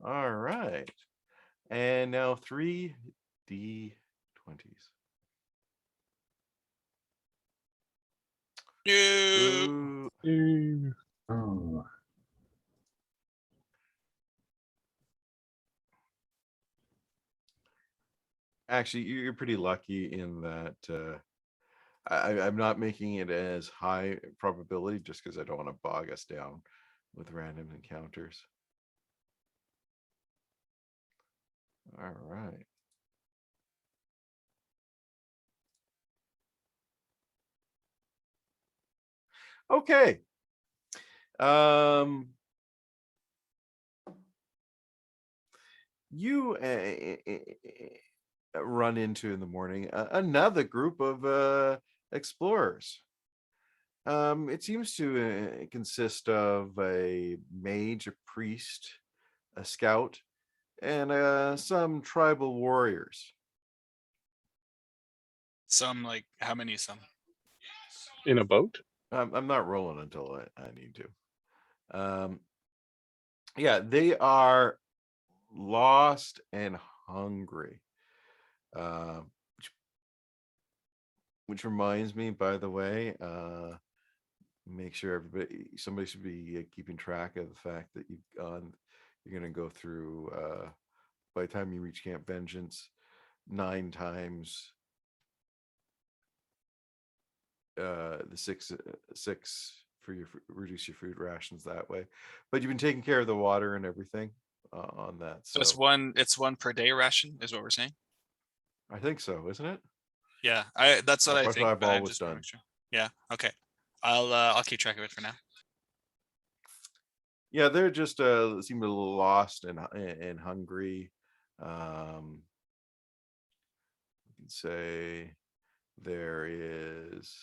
All right. And now 3 d20s. No. Ooh. Oh. Actually, you're pretty lucky in that I'm not making it as high probability just because I don't want to bog us down with random encounters. All right. Okay. You run into in the morning another group of explorers. It seems to consist of a mage, a priest, a scout, and some tribal warriors. Some like how many? Some. In a boat? I'm not rolling until I need to. Yeah, they are lost and hungry. Which reminds me, by the way, make sure somebody should be keeping track of the fact that you're going to go through, by the time you reach Camp Vengeance, 9 times the six for reduce your food rations that way. But you've been taking care of the water and everything on that. So it's one per day ration is what we're saying. I think so, isn't it? Yeah, that's what I That's think. what I've but I always just wanna done. make sure. Yeah. Okay. I'll keep track of it for now. Yeah, they're just seem a little lost and hungry. You can say there is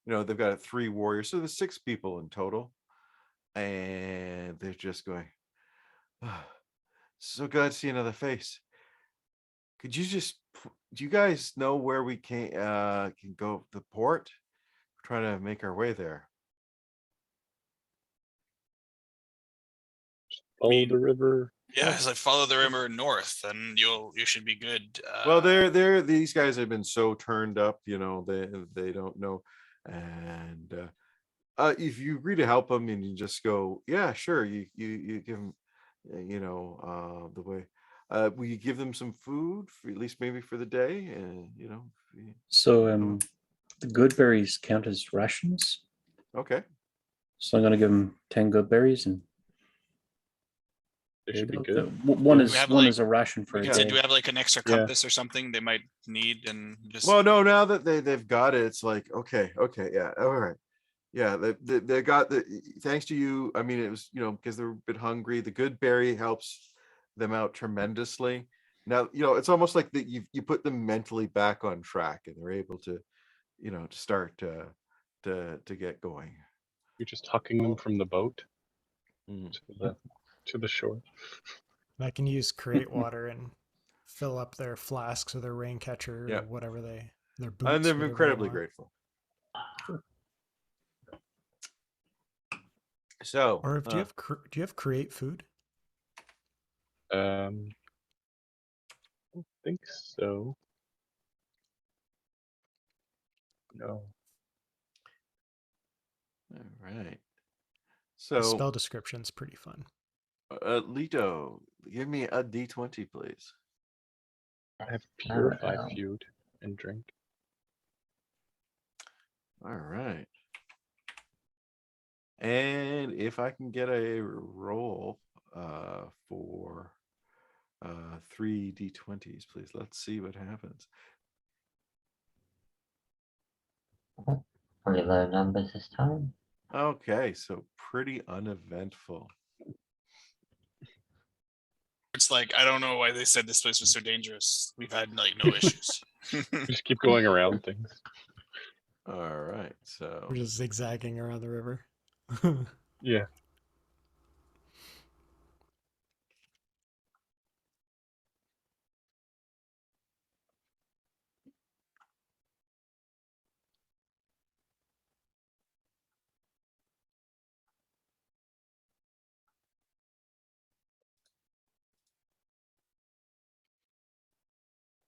they've got 3 warriors, so there's 6 people in total, and they're just going, "Ah, so glad to see another face. Could you do you guys know where we can go the port? We're trying to make our way there." Follow the river. Yeah, it's like follow the river north, and you should be good. Well, these guys have been so turned up, they don't know. And if you agree to help them and you just go, yeah, sure, you give them, the way. Will you give them some food for at least maybe for the day? And So the good berries count as rations. okay. So I'm gonna give them 10 good berries, and They there you should be go. good. One Yeah. is We have, one like- is a ration for a You said, day. do we have like an extra Yeah. compass or something they might need, and just Well, no, now that they've got it, it's like, okay, yeah, all right. Yeah, they got the thanks to you. I mean, it was, because they're a bit hungry. The good berry helps them out tremendously. Now, it's almost like that you put them mentally back on track and they're able to, to start to get going. You're just hucking them from the boat Mm. to the shore. I can use create water and fill up their flasks or their rain catcher Yeah. or whatever their boots. And they're whatever they incredibly want. grateful. So, Or do you have create food? I don't think so. No. all right. The So, spell description's pretty fun. Lito, give me a D20, please. I have purify Oh. food and drink. All right. And if I can get a roll for 3 D20s, please. Let's see what happens. Pretty low numbers this time. Okay, so pretty uneventful. it's like, I don't know why they said this place was so dangerous. We've had like no issues. Just keep going around things. All right, so We're just zigzagging around the river. Yeah.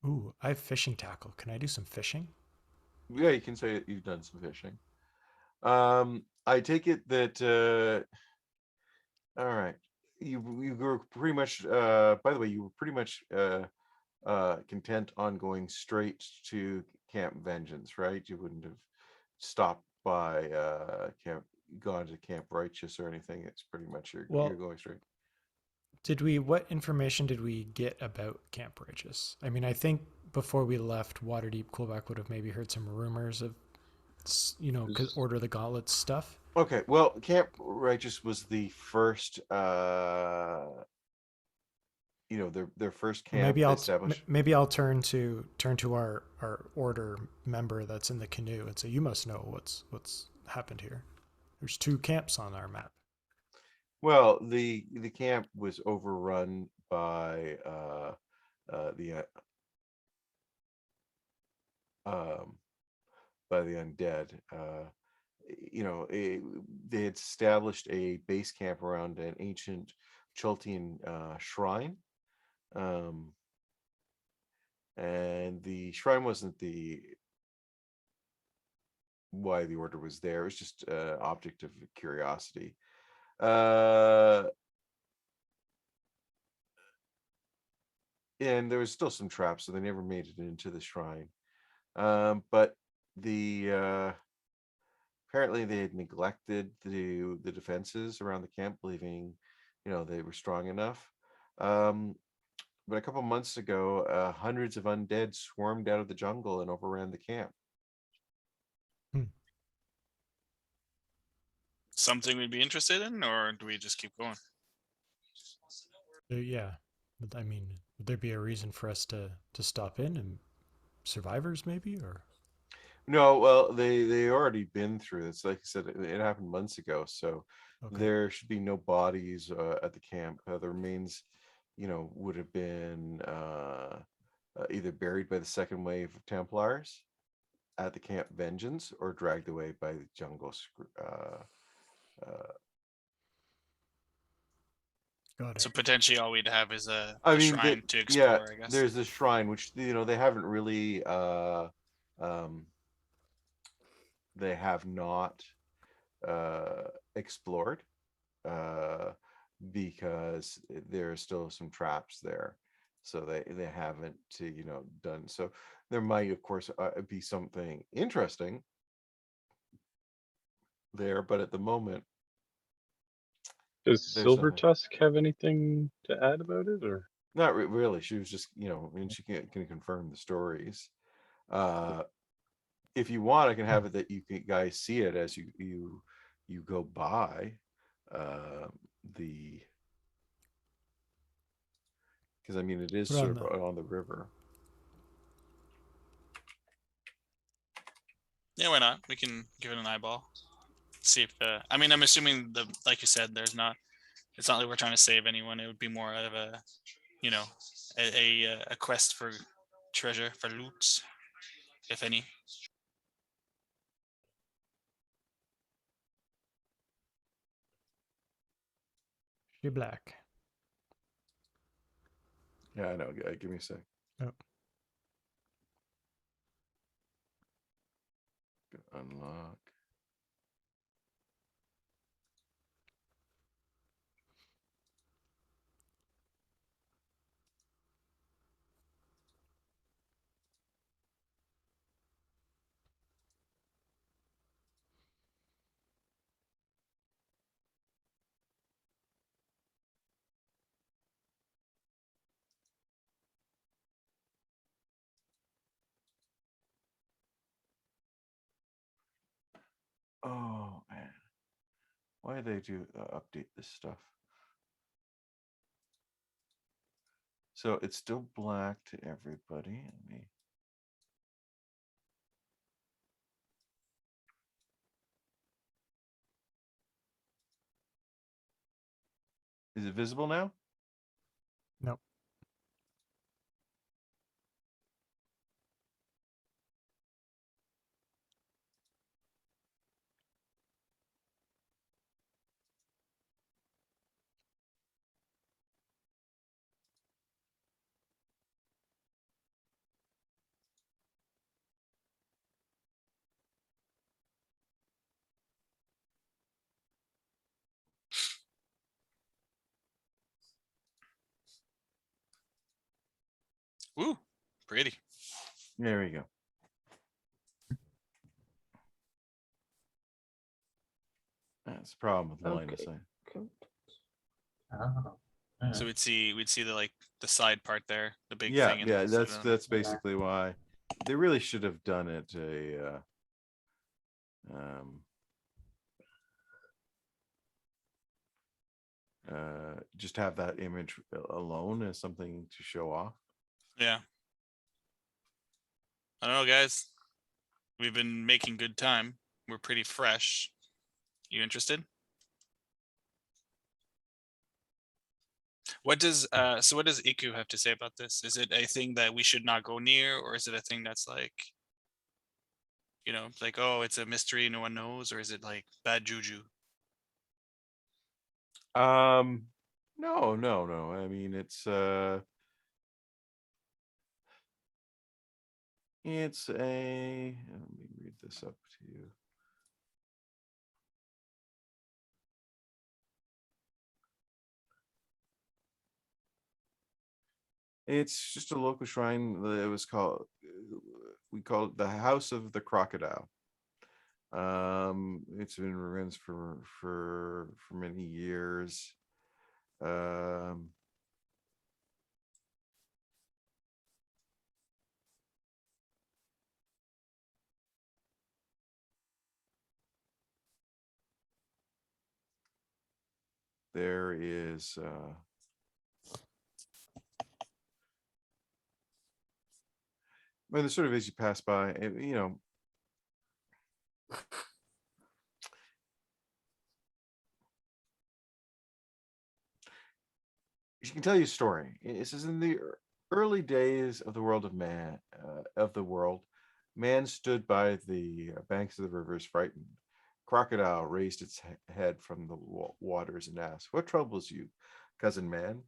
Ooh, I have fishing tackle. Can I do some fishing? yeah, you can say that you've done some fishing. I take it that all right. You were pretty much by the way, you were pretty much content on going straight to Camp Vengeance, right? You wouldn't have stopped by gone to Camp Righteous or anything. It's pretty much you're Well- going straight. What information did we get about Camp Righteous? I mean, I think before we left Waterdeep, Coolback would have maybe heard some rumors of, Order the Gauntlets stuff. Okay, well, Camp Righteous was the first their first camp Maybe they I'll established. maybe I'll turn to our order member that's in the canoe and say, you must know what's happened here. There's 2 camps on our map. Well, the camp was overrun by the undead. They had established a base camp around an ancient Choltian shrine, and the shrine wasn't why the order was there. It was just object of curiosity. And there was still some traps, so they never made it into the shrine. But apparently they had neglected the defenses around the camp, believing they were strong enough. But a couple months ago, hundreds of undead swarmed out of the jungle and overran the camp. Something we'd be interested in, or do we just keep going? Yeah, I mean, would there be a reason for us to stop in and survivors maybe, or? No, well, they already been through this. Like I said, it happened months ago, so Okay. there should be no bodies at the camp. The remains, would have been either buried by the second wave of Templars at the Camp Vengeance or dragged away by the jungle. Uh, Got So it. potentially all we'd have is I a mean, shrine to yeah, explore, I guess. there's this shrine which they haven't really um, they have not explored uh, because there are still some traps there, so they haven't done so. There might, of course, be something interesting there, but at the moment, Does there's Silver nothing. Tusk have anything to add about it, or? Not really. She was just, and she can confirm the stories. Uh, if you want, I can have it that guys see it as you go by uh, the because I mean it is Put on sort the of on the river. Yeah, why not? We can give it an eyeball. See if I mean, I'm assuming like you said, it's not like we're trying to save anyone. It would be more out of a, you know, a quest for treasure, for loot, if any. she black. Yeah, I know. Yeah, give me a sec. Oh. Unlock. Oh man, why do they do update this stuff? So it's still black to everybody. Let me. Is it visible now? Nope. Woo, pretty. There we go. That's the problem with line of Okay. sight. Oh. So we'd see the side part there, the big Yeah, thing, and yeah. zoom in on it. That's basically why they really should have done it just have that image alone as something to show off. Yeah. I don't know, guys. We've been making good time. We're pretty fresh. You interested? What does Iku have to say about this? Is it a thing that we should not go near, or is it a thing that's like, like, oh, it's a mystery, no one knows, or is it like bad juju? No, no, no. I mean, it's a. Let me read this up to you. It's just a local shrine. It was called. We call it the House of the Crocodile. It's been ruins for many years. Um, there is. When the sort of as you pass by, she can tell you a story. It says in the early days of the world of man, man stood by the banks of the rivers, frightened. Crocodile raised its head from the waters and asked, "What troubles you, cousin man?"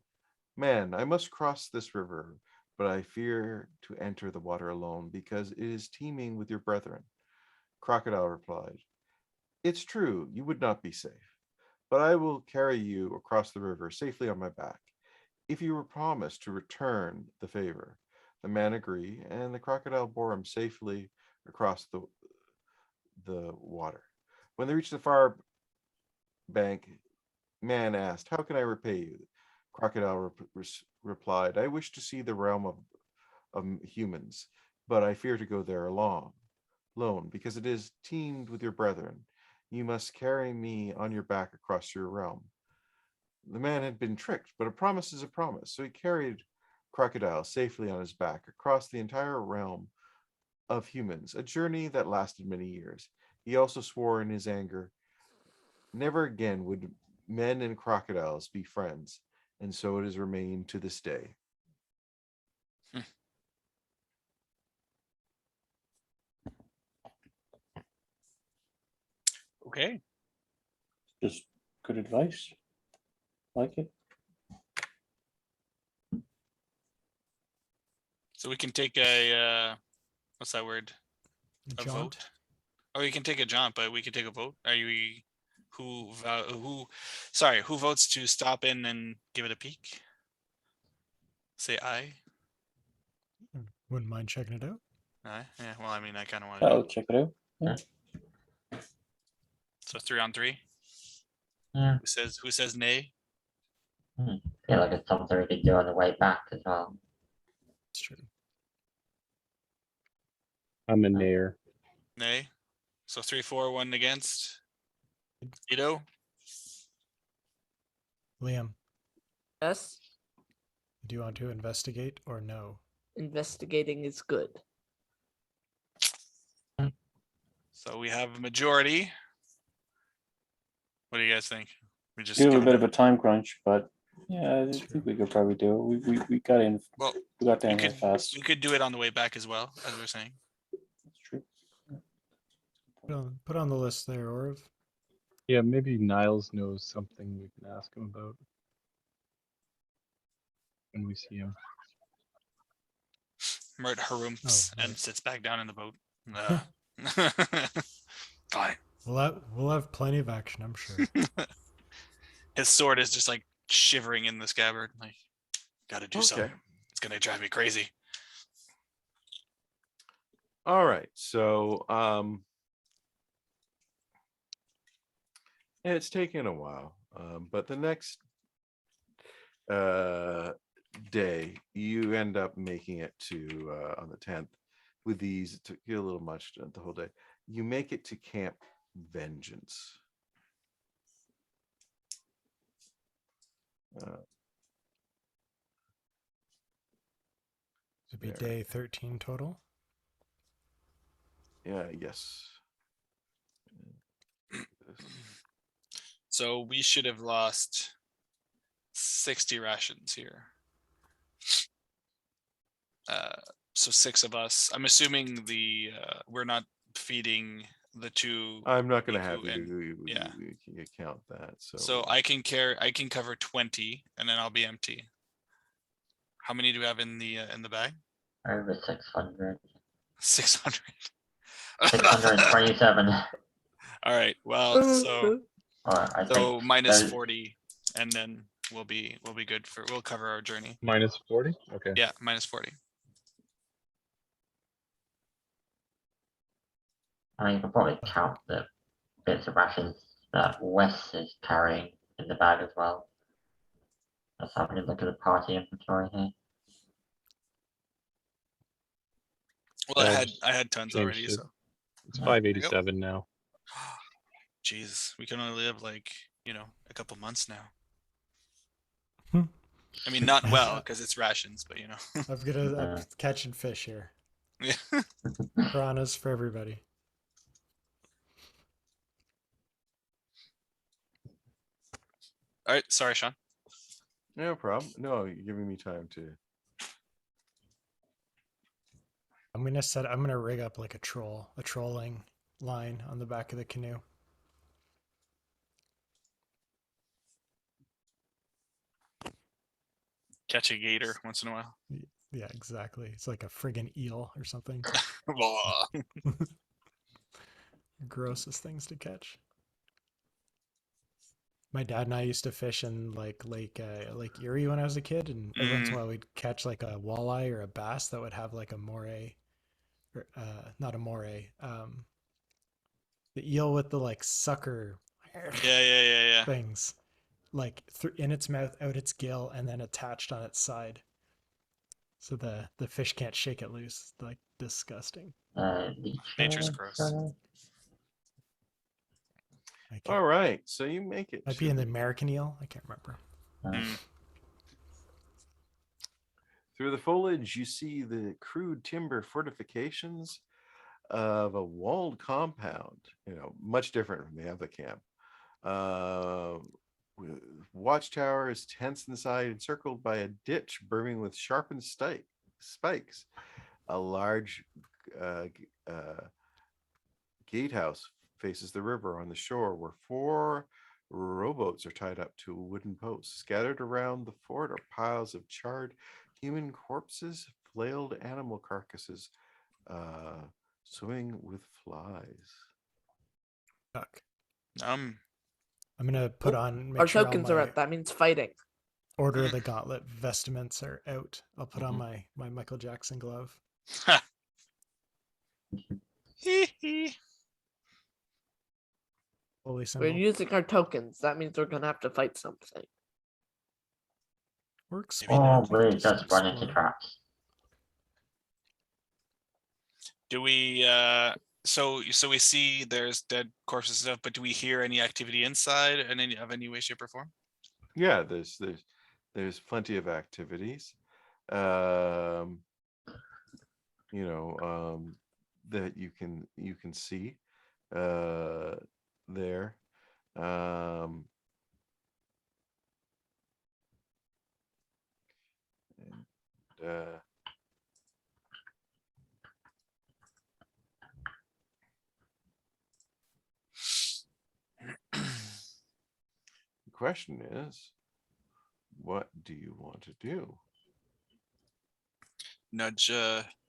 "Man, I must cross this river, but I fear to enter the water alone because it is teeming with your brethren." Crocodile replied, "It's true, you would not be safe, but I will carry you across the river safely on my back, if you will promise to return the favor." The man agreed, and the crocodile bore him safely across the water. When they reached the far bank, man asked, "How can I repay you?" Crocodile replied, "I wish to see the realm of humans, but I fear to go there alone, because it is teemed with your brethren. You must carry me on your back across your realm." The man had been tricked, but a promise is a promise. So he carried Crocodile safely on his back across the entire realm of humans, a journey that lasted many years. He also swore in his anger, never again would men and crocodiles be friends, and so it has remained to this day. Okay. Just good advice. Like it. So we can take a what's that word? A Jaunt. vote. Oh, you can take a jump, but we can take a vote. Are you who? Sorry, who votes to stop in and give it a peek? Say aye. Wouldn't mind checking it out. Aye. Yeah. Well, I mean, I kind of want to. I'll check it out. Yeah. So 3-on-3. Yeah. Who says nay? I feel like it's something we could do on the way back as well. It's true. I'm a nair. Nay. So 3-4, 1 against. Ito. Liam, Yes, do you want to investigate or no? investigating is good. So we have a majority. What do you guys think? We just Do have give a bit it of a time crunch, but yeah, I Sure. think we could probably do it. We got in. well. We got We down here could fast. we could do it on the way back as well, as we're saying. That's true. Put on the list there, Orv. Yeah, maybe Niles knows something we can ask him about when we see him. Mert harumphs Oh, and right. sits back down in the boat. Fine. We'll have plenty of action, I'm sure. His sword is just like shivering in the scabbard. Like, gotta do something. It's gonna drive me crazy. All right. So it's taken a while. But the next day you end up making it to on the 10th with these. It took you a little much the whole day. You make it to Camp Vengeance. It'd be There. day 13 total. Yeah, yes. So we should have lost 60 rations here. So 6 of us. I'm assuming we're not feeding the 2. I'm not going to have Miku and- you yeah. count that. So I can cover 20 and then I'll be empty. How many do we have in the bag? Over 600. 600. 627. All right. Well, so I so think minus those- 40 and then we'll be good we'll cover our journey. Minus 40? Okay. Yeah, minus 40. I mean, you can probably count the bits of rations that Wes is carrying in the bag as well. Let's have a look at the party inventory here. Well, Yeah, I had tons already, changed it. so It's Yeah. 587 now. Jesus, we can only live like, a couple months now. Hmm. I mean, not well because it's rations, but I'm catching fish here. Yeah. Piranhas for everybody. All right, sorry, Sean. No problem. No, you're giving me time to. I'm gonna rig up like a trolling line on the back of the canoe. Catch a gator once in a while. Yeah, exactly. It's like a friggin' eel or something. Blah. Grossest things to catch. My dad and I used to fish in like Lake Erie when I was a kid, and every once in a while we'd catch like a walleye or a bass that would have like a moray, or not a moray, the eel with the like sucker Yeah. things, like in its mouth, out its gill, and then attached on its side, so the fish can't shake it loose. Like disgusting. Nature's Leeches, gross. sort of. I can't. All right, so you make it Might to be in the the- American eel. I can't remember. Mm. through the foliage. You see the crude timber fortifications of a walled compound. Much different from the other camp. With watchtower is tents inside, encircled by a ditch brimming with sharpened spikes. A large gatehouse faces the river on the shore, where 4 rowboats are tied up to wooden posts. Scattered around the fort are piles of charred human corpses, flailed animal carcasses, swimming with flies. Fuck. Um, I'm gonna put Oh, on. Make Our sure all tokens are my up. That means fighting. Order of the Gauntlet vestments are out. I'll put on Mhm. my Michael Jackson glove. Holy We're symbol. using our tokens. That means we're gonna have to fight something. Or Maybe explore. Oh, We could wait, just just run into explore. traps. do we so we see there's dead corpses and stuff, but do we hear any activity inside in any way, shape, or form? Yeah, there's plenty of activities. Um, that you can see there. And the question is, what do you want to do? Nudge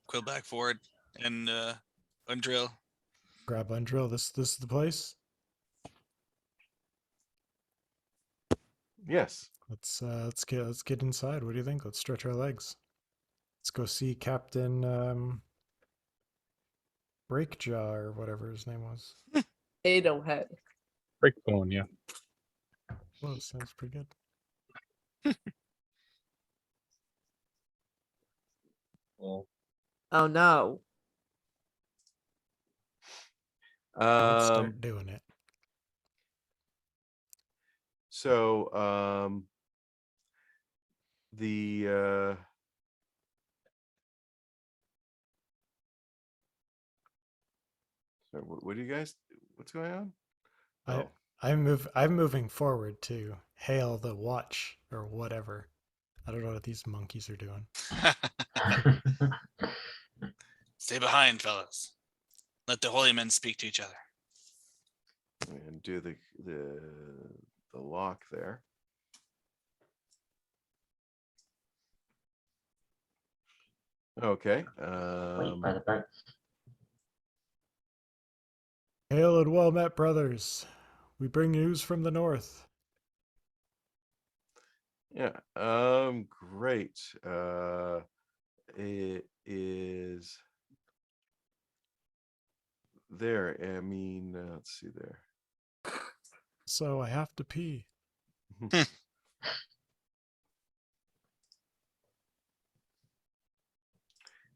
Quill back forward and undrill. Grab Undrill. This is the place. Yes. Let's get inside. What do you think? Let's stretch our legs. Let's go see Captain Breakjaw or whatever his name was. Potato head. Breakbone, yeah. Well, sounds pretty good. Well, Oh no. Let's Um, start doing it. so the so what do you guys? What's going on? Oh, I'm moving forward to hail the watch or whatever. I don't know what these monkeys are doing. Stay behind, fellas. Let the holy men speak to each other. and do the lock there. Okay. Wait by the boats. Hail and well met, brothers. We bring news from the north. Yeah. Great. It is there. I mean, let's see there. So I have to pee.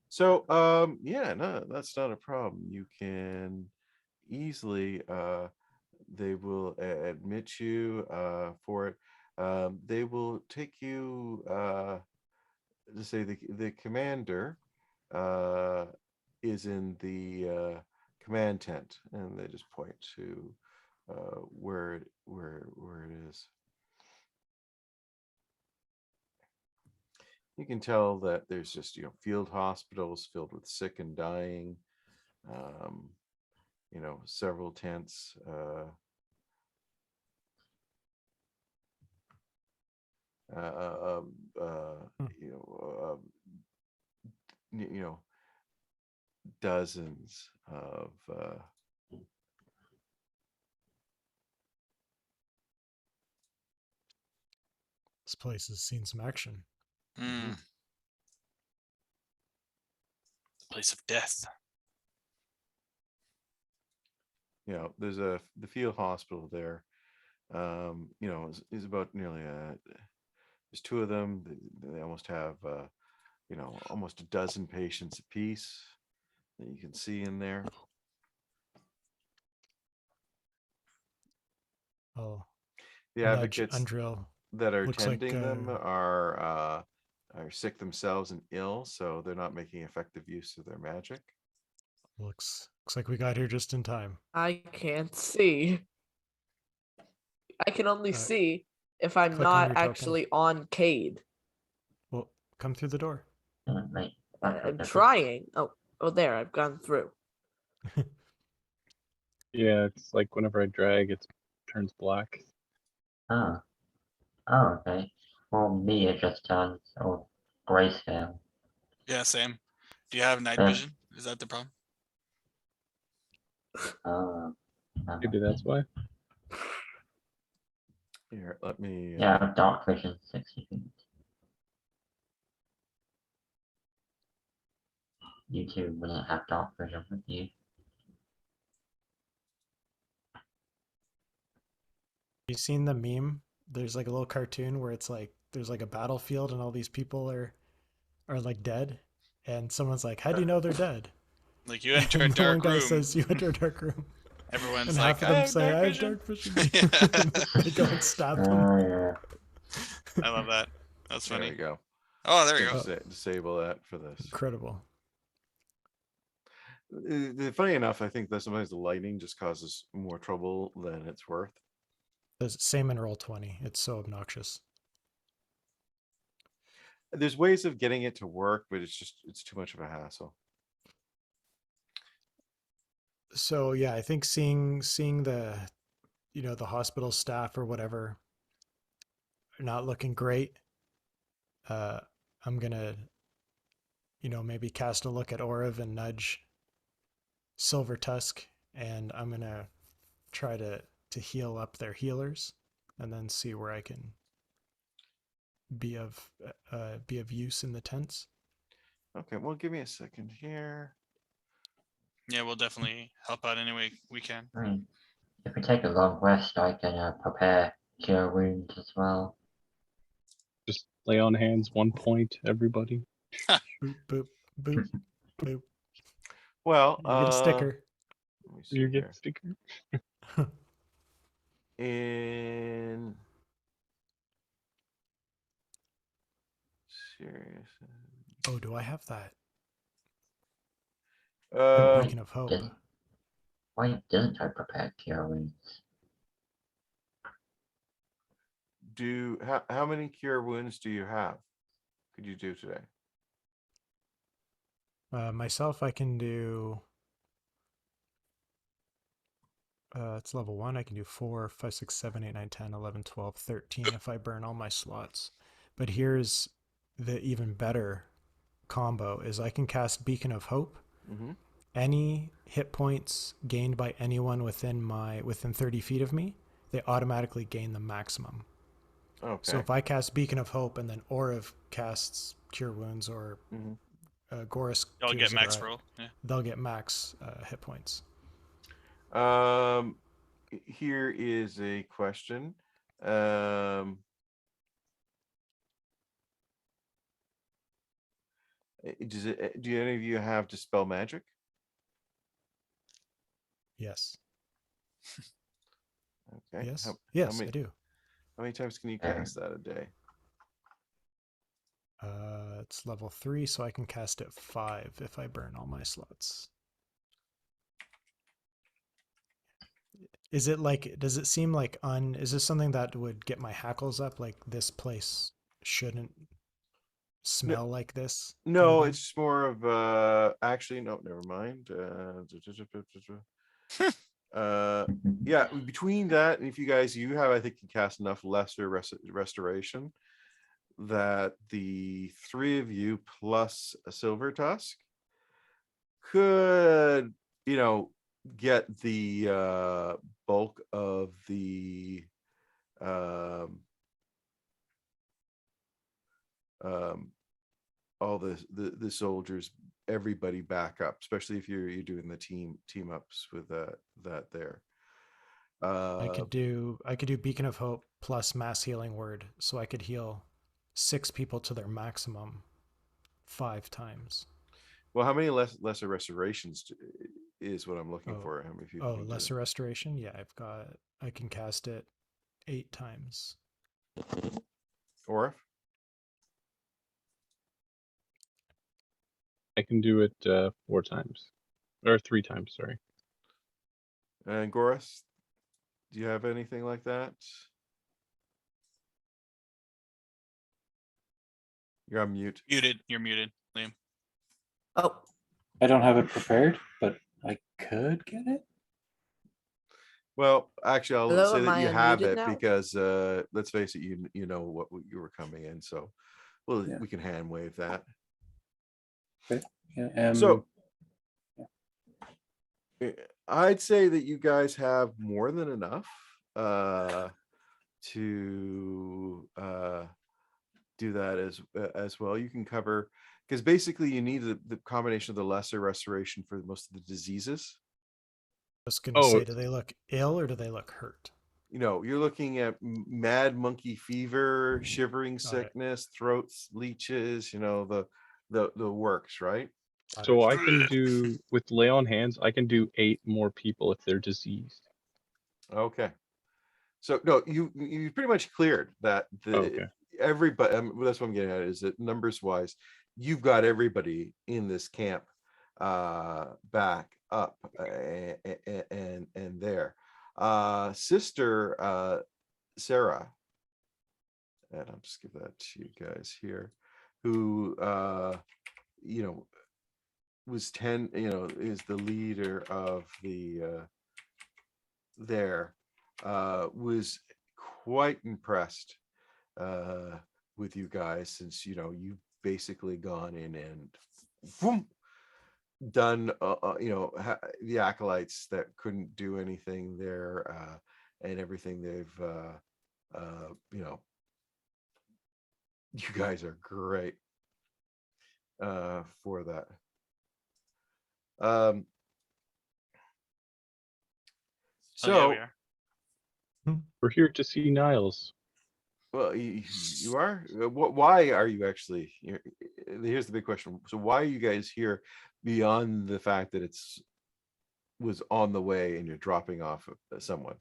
So, yeah, no, that's not a problem. You can easily, they will admit you for it. They will take you, to say the commander is in the command tent, and they just point to where it is. You can tell that there's just, field hospitals filled with sick and dying. Several tents. You know, dozens of This place has seen some action. Mm. The place of death. There's the field hospital there. Is about nearly there's two of them. They almost have almost a dozen patients apiece that you can see in there. Oh, The nudge advocates Undrill. that are Looks like, tending them are sick themselves and ill, so they're not making effective use of their magic. Looks like we got here just in time. I can't see. I can only see if I'm click on not your token. actually on Cade. Well, come through the door. Wait, I'm trying. Oh, there, I've gone through. Yeah, it's like whenever I drag, it turns black. Oh, okay. For me, it just turns grayscale. Yeah, same. Do you have night Yeah. vision? Is that the problem? Maybe that's why. Here, let me. Yeah, dark vision 60 feet. You two wouldn't have dark vision with you. You seen the meme? There's like a little cartoon where it's like there's like a battlefield and all these people are like dead, and someone's like, "How do you know they're dead?" Like you enter a And the one dark guy room. says, "You enter a dark room." Everyone's And like, half of them "I have say, dark "I have vision." dark vision." Yeah. They go and stab them. Yeah. I love that. That's There funny. we go. Oh, there you go. Disable that for this. Incredible. Funny enough, I think that sometimes the lighting just causes more trouble than it's worth. The same in Roll20. It's so obnoxious. There's ways of getting it to work, but it's too much of a hassle. So yeah, I think seeing the the hospital staff or whatever are not looking great. I'm gonna maybe cast a look at Oriv and nudge Silver Tusk, and I'm gonna try to heal up their healers, and then see where I can be of use in the tents. Okay, well, give me a second here. Yeah, we'll definitely help out any way we can. I mean, if we take a long rest, I can prepare cure wounds as well. Just lay on hands, 1 point, everybody. Boop boop boop boop. Well, You get a sticker. Let me see You here. get sticker. In serious. Oh, do I have that? Beacon of Hope. Why didn't I prepare cure wounds? How many cure wounds do you have? Could you do today? Myself, I can do. It's level 1. I can do 4, 5, 6, 7, 8, 9, 10, 11, 12, 13 if I burn all my slots. But here's the even better combo: is I can cast Beacon of Hope. Mm-hmm. Any hit points gained by anyone within 30 feet of me, they automatically gain the maximum. Okay. So if I cast Beacon of Hope and then Oriv casts Cure Wounds, or Goris, I'll get max roll. Yeah. They'll get max hit points. Here is a question. Do any of you have Dispel Magic? Yes. Okay. Yes. Yes, I do. How many times can you cast that a day? It's level 3, so I can cast it 5 if I burn all my slots. Is it like, does it seem like is this something that would get my hackles up? Like, this place shouldn't smell like this? kind of No, thing? it's just more of actually no, never mind. Yeah, between that and if you have, I think you cast enough lesser restoration that the three of you plus a silver tusk could, get the bulk of the all the soldiers, everybody back up, especially if you're doing the team ups with that there. I could do Beacon of Hope plus Mass Healing Word, so I could heal 6 people to their maximum 5 times. Well, how many lesser restorations is what I'm looking Oh, for? How many people can do lesser it? restoration. Yeah, I can cast it 8 times. Or I can do it 4 times or 3 times. Sorry. and Goris, do you have anything like that? You're on mute. Muted. You're muted, Liam. Oh, I don't have it prepared, but I could get it. Well, actually, I'll hello, say am that I you have unmuted it now? because let's face it, you know what you were coming in, so Yeah. we can hand wave that. Okay. Yeah, So I'd say that you guys have more than enough to do that as well. You can cover, because basically you need the combination of the lesser restoration for most of the diseases. I was gonna Oh, say, do they look ill or do they look hurt? You're looking at mad monkey fever, shivering Got it. sickness, throat leeches, the works, right? Got so it. I can do with lay on hands. I can do 8 more people if they're diseased. Okay. So no, you pretty much cleared that Okay. everybody. That's what I'm getting at, is that numbers wise, you've got everybody in this camp back up and there. Sister Sarah, and I'll just give that to you guys here, who was is the leader of the there, was quite impressed with you guys, since you've basically gone in and boom, done the acolytes that couldn't do anything there, and everything they've you guys are great for that. Oh, yeah, So we are. We're here to see Niles. well, you are. Why are you actually here? Here's the big question. So why are you guys here, beyond the fact that was on the way and you're dropping off someone?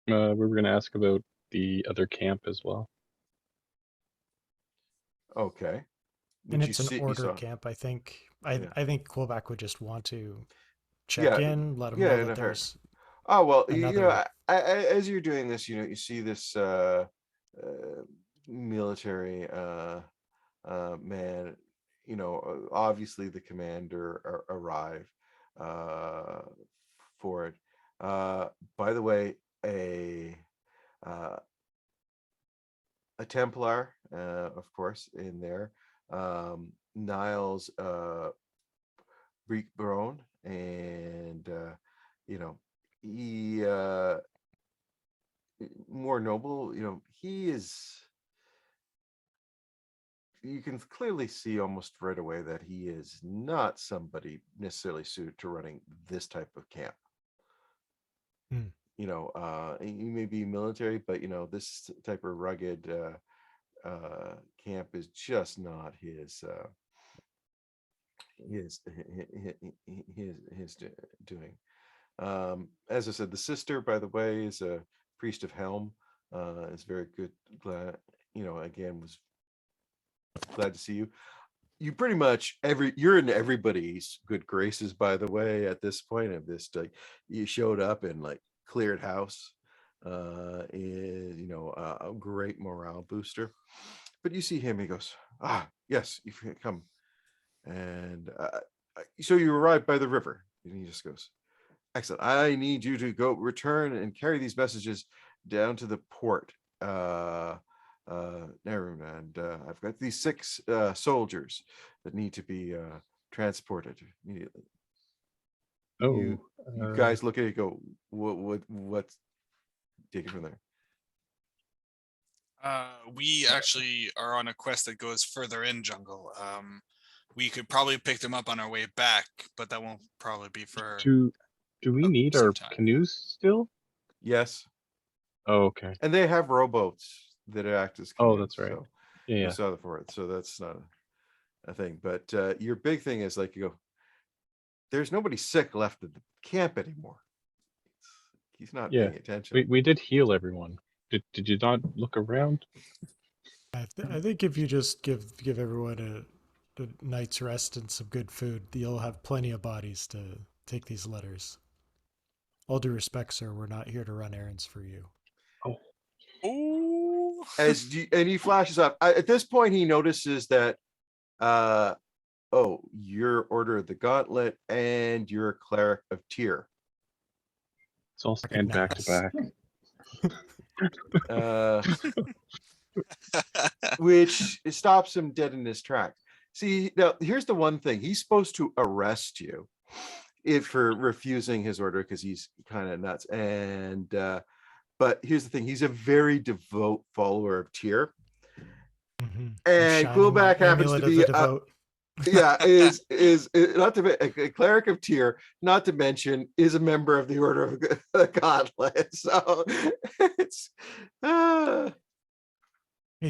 We were going to ask about the other camp as well. Okay. And Which it's an you order saw. camp. I think Yeah. I think Quebec would just want to check in, let them yeah, know in a that hurry. there's Oh well, another. as you're doing this, you see this military man. Obviously the commander arrive for it. By the way, uh, a Templar, of course, in there. Niles Breek Barone, and he more noble. He is. You can clearly see almost right away that he is not somebody necessarily suited to running this type of camp. Hmm. He may be military, but this type of rugged camp is just not his doing. As I said, the sister, by the way, is a priest of Helm. Is very good. Glad, again, was glad to see you. You pretty much you're in everybody's good graces, by the way, at this point of this. You showed up and cleared house. Is a great morale booster. but you see him. He goes, yes, you can come. And so you arrive by the river, and he just goes, excellent. I need you to go return and carry these messages down to the port. And I've got these 6 soldiers that need to be transported immediately. Oh, You guys look at it, go, what's taken from there? We actually are on a quest that goes further in jungle. We could probably pick them up on our way back, but that won't probably be for do we need some our time. canoes still? Yes, Oh, okay. and they have rowboats that act as Oh, canoes, that's right. so Yeah, we yeah. saw the for it, so that's not a thing. But your big thing is like, you go, there's nobody sick left at the camp anymore. He's not Yeah. paying attention. We did heal everyone. Did you not look around? I think if you just give everyone a night's rest and some good food, you'll have plenty of bodies to take these letters. All due respect, sir, we're not here to run errands for you. Oh, And he flashes up. At this point, he notices that, you're Order of the Gauntlet and you're a Cleric of Tyr. Let's all stand back to back. Which stops him dead in his track. See, now here's the one thing: he's supposed to arrest you for refusing his order because he's kind of nuts. And but here's the thing: he's a very devout follower of Tyr. Mm-hmm. And Quillback happens to be is not to be a cleric of Tyr, not to mention is a member of the Order of the Gauntlet. So it's Hey,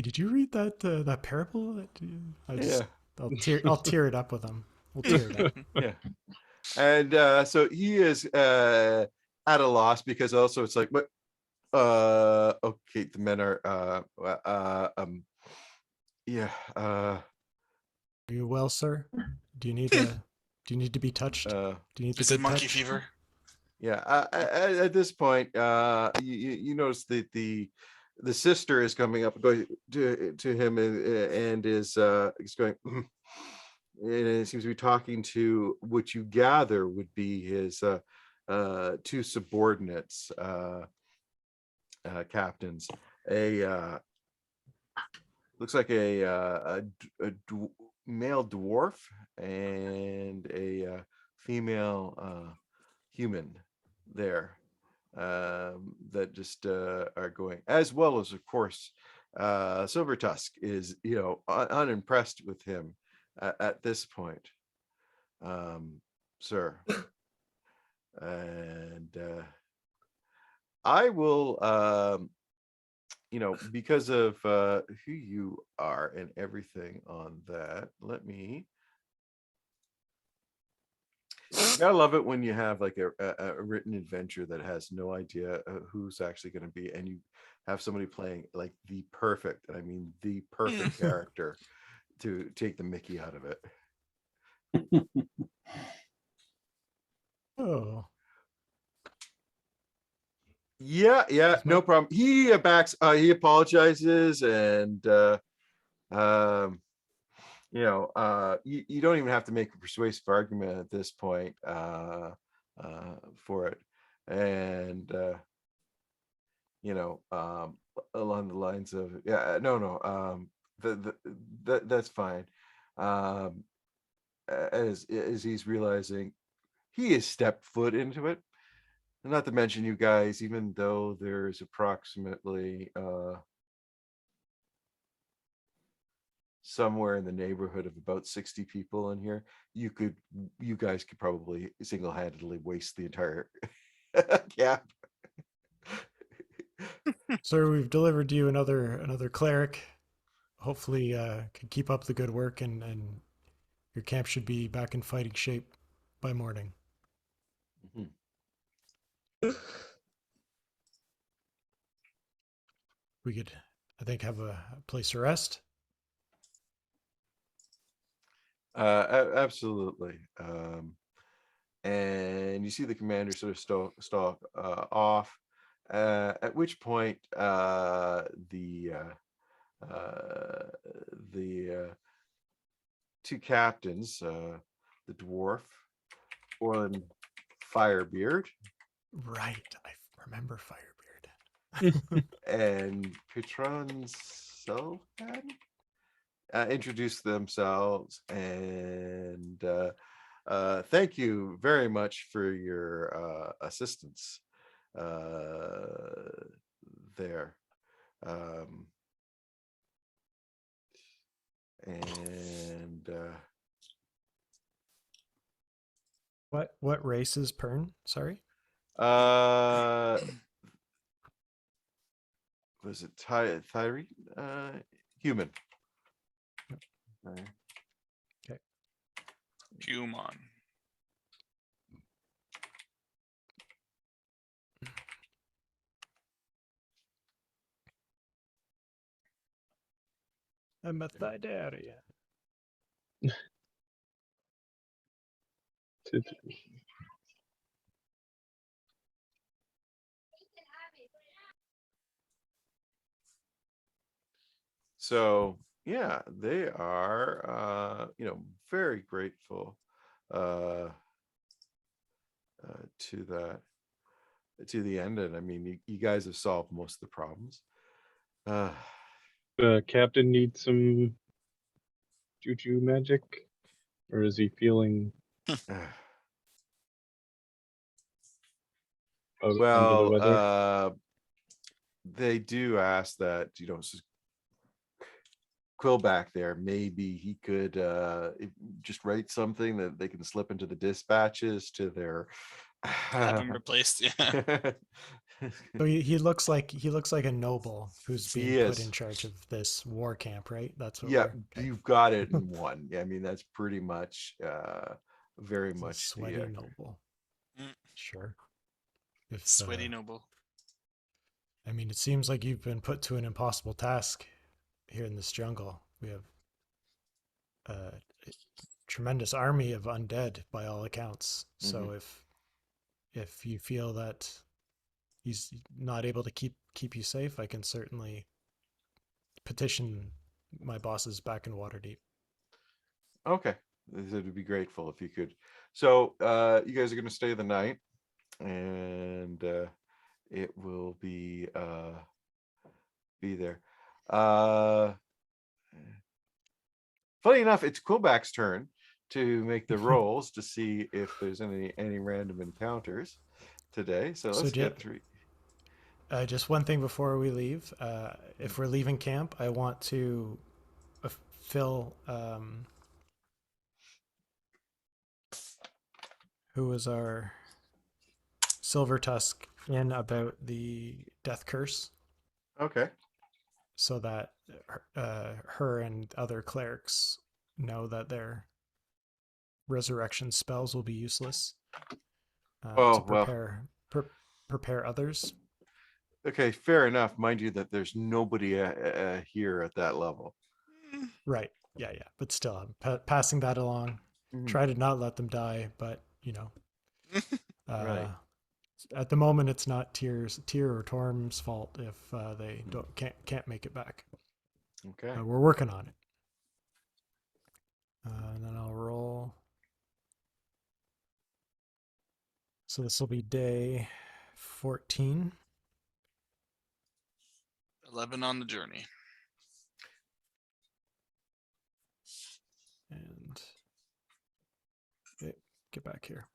did you read that parable? yeah. I'll tear it up with him. We'll tear it up. Yeah. And so he is at a loss because also it's like, what okay, the men are Are you well, sir? Do you need to be touched? Do you need is it monkey fever? Yeah, at this point, you notice that the sister is coming up, going to him, and is going, and it seems to be talking to what you gather would be his 2 subordinates, captains. Looks like a male dwarf and a female human there, that just are going, as well as, of course, Silver Tusk is, unimpressed with him at this point, sir. And I will, because of who you are and everything on that, let me. I love it when you have like a written adventure that has no idea who's actually going to be, and you have somebody playing like the perfect character to take the Mickey out of it. Oh. Yeah, no problem. He he apologizes, and you don't even have to make a persuasive argument at this point for it. And along the lines of, that's fine. As he's realizing he has stepped foot into it, not to mention you guys, even though there's approximately somewhere in the neighborhood of about 60 people in here, you guys could probably single-handedly waste the entire camp. Sir, we've delivered you another cleric. Hopefully can keep up the good work, and your camp should be back in fighting shape by morning. We could, I think, have a place to rest. Absolutely. And you see the commander sort of stalk off, at which point the the two captains, the dwarf, Orlin Firebeard, Right. I remember Firebeard. and Patron Sultan introduce themselves and thank you very much for your assistance there. Um, and What race is Pern? Sorry. Was it Thyri? Human. Human. I'm a Thydarian. So yeah, they are very grateful to that, to the end. And I mean, you guys have solved most of the problems. Captain needs some juju magic, or is he feeling under the weather? Well, they do ask that Quillback there, maybe he could just write something that they can slip into the dispatches to their Have him replaced. Yeah. So he looks like a noble who's He being put is. in charge of this war camp, right? That's what Yeah, we're you've got it in one. I mean, that's pretty much very It's a much sweaty the noble. Mm. Sure. If Sweaty noble. I mean, it seems like you've been put to an impossible task here in this jungle. We have a tremendous army of undead by all accounts. So if you feel that he's not able to keep you safe, I can certainly petition my bosses back in Waterdeep. Okay, it would be grateful if you could. So you guys are going to stay the night, and it will be there. Funny enough, it's Quillback's turn to make the rolls to see if there's any random encounters today. So let's get through. Just one thing before we leave. If we're leaving camp, I want to fill who was our Silver Tusk in about the death curse. Okay. So that her and other clerics know that their resurrection spells will be useless. To prepare others. Okay, fair enough. Mind you, that there's nobody here at that level. Right. Yeah. But still, I'm passing that along. Try to not let them die, but right. At the moment, it's not Tyr or Torm's fault if they can't make it back. Okay. We're working on it. And then I'll roll. So this will be day 14. 11 on the journey. And okay, get back here.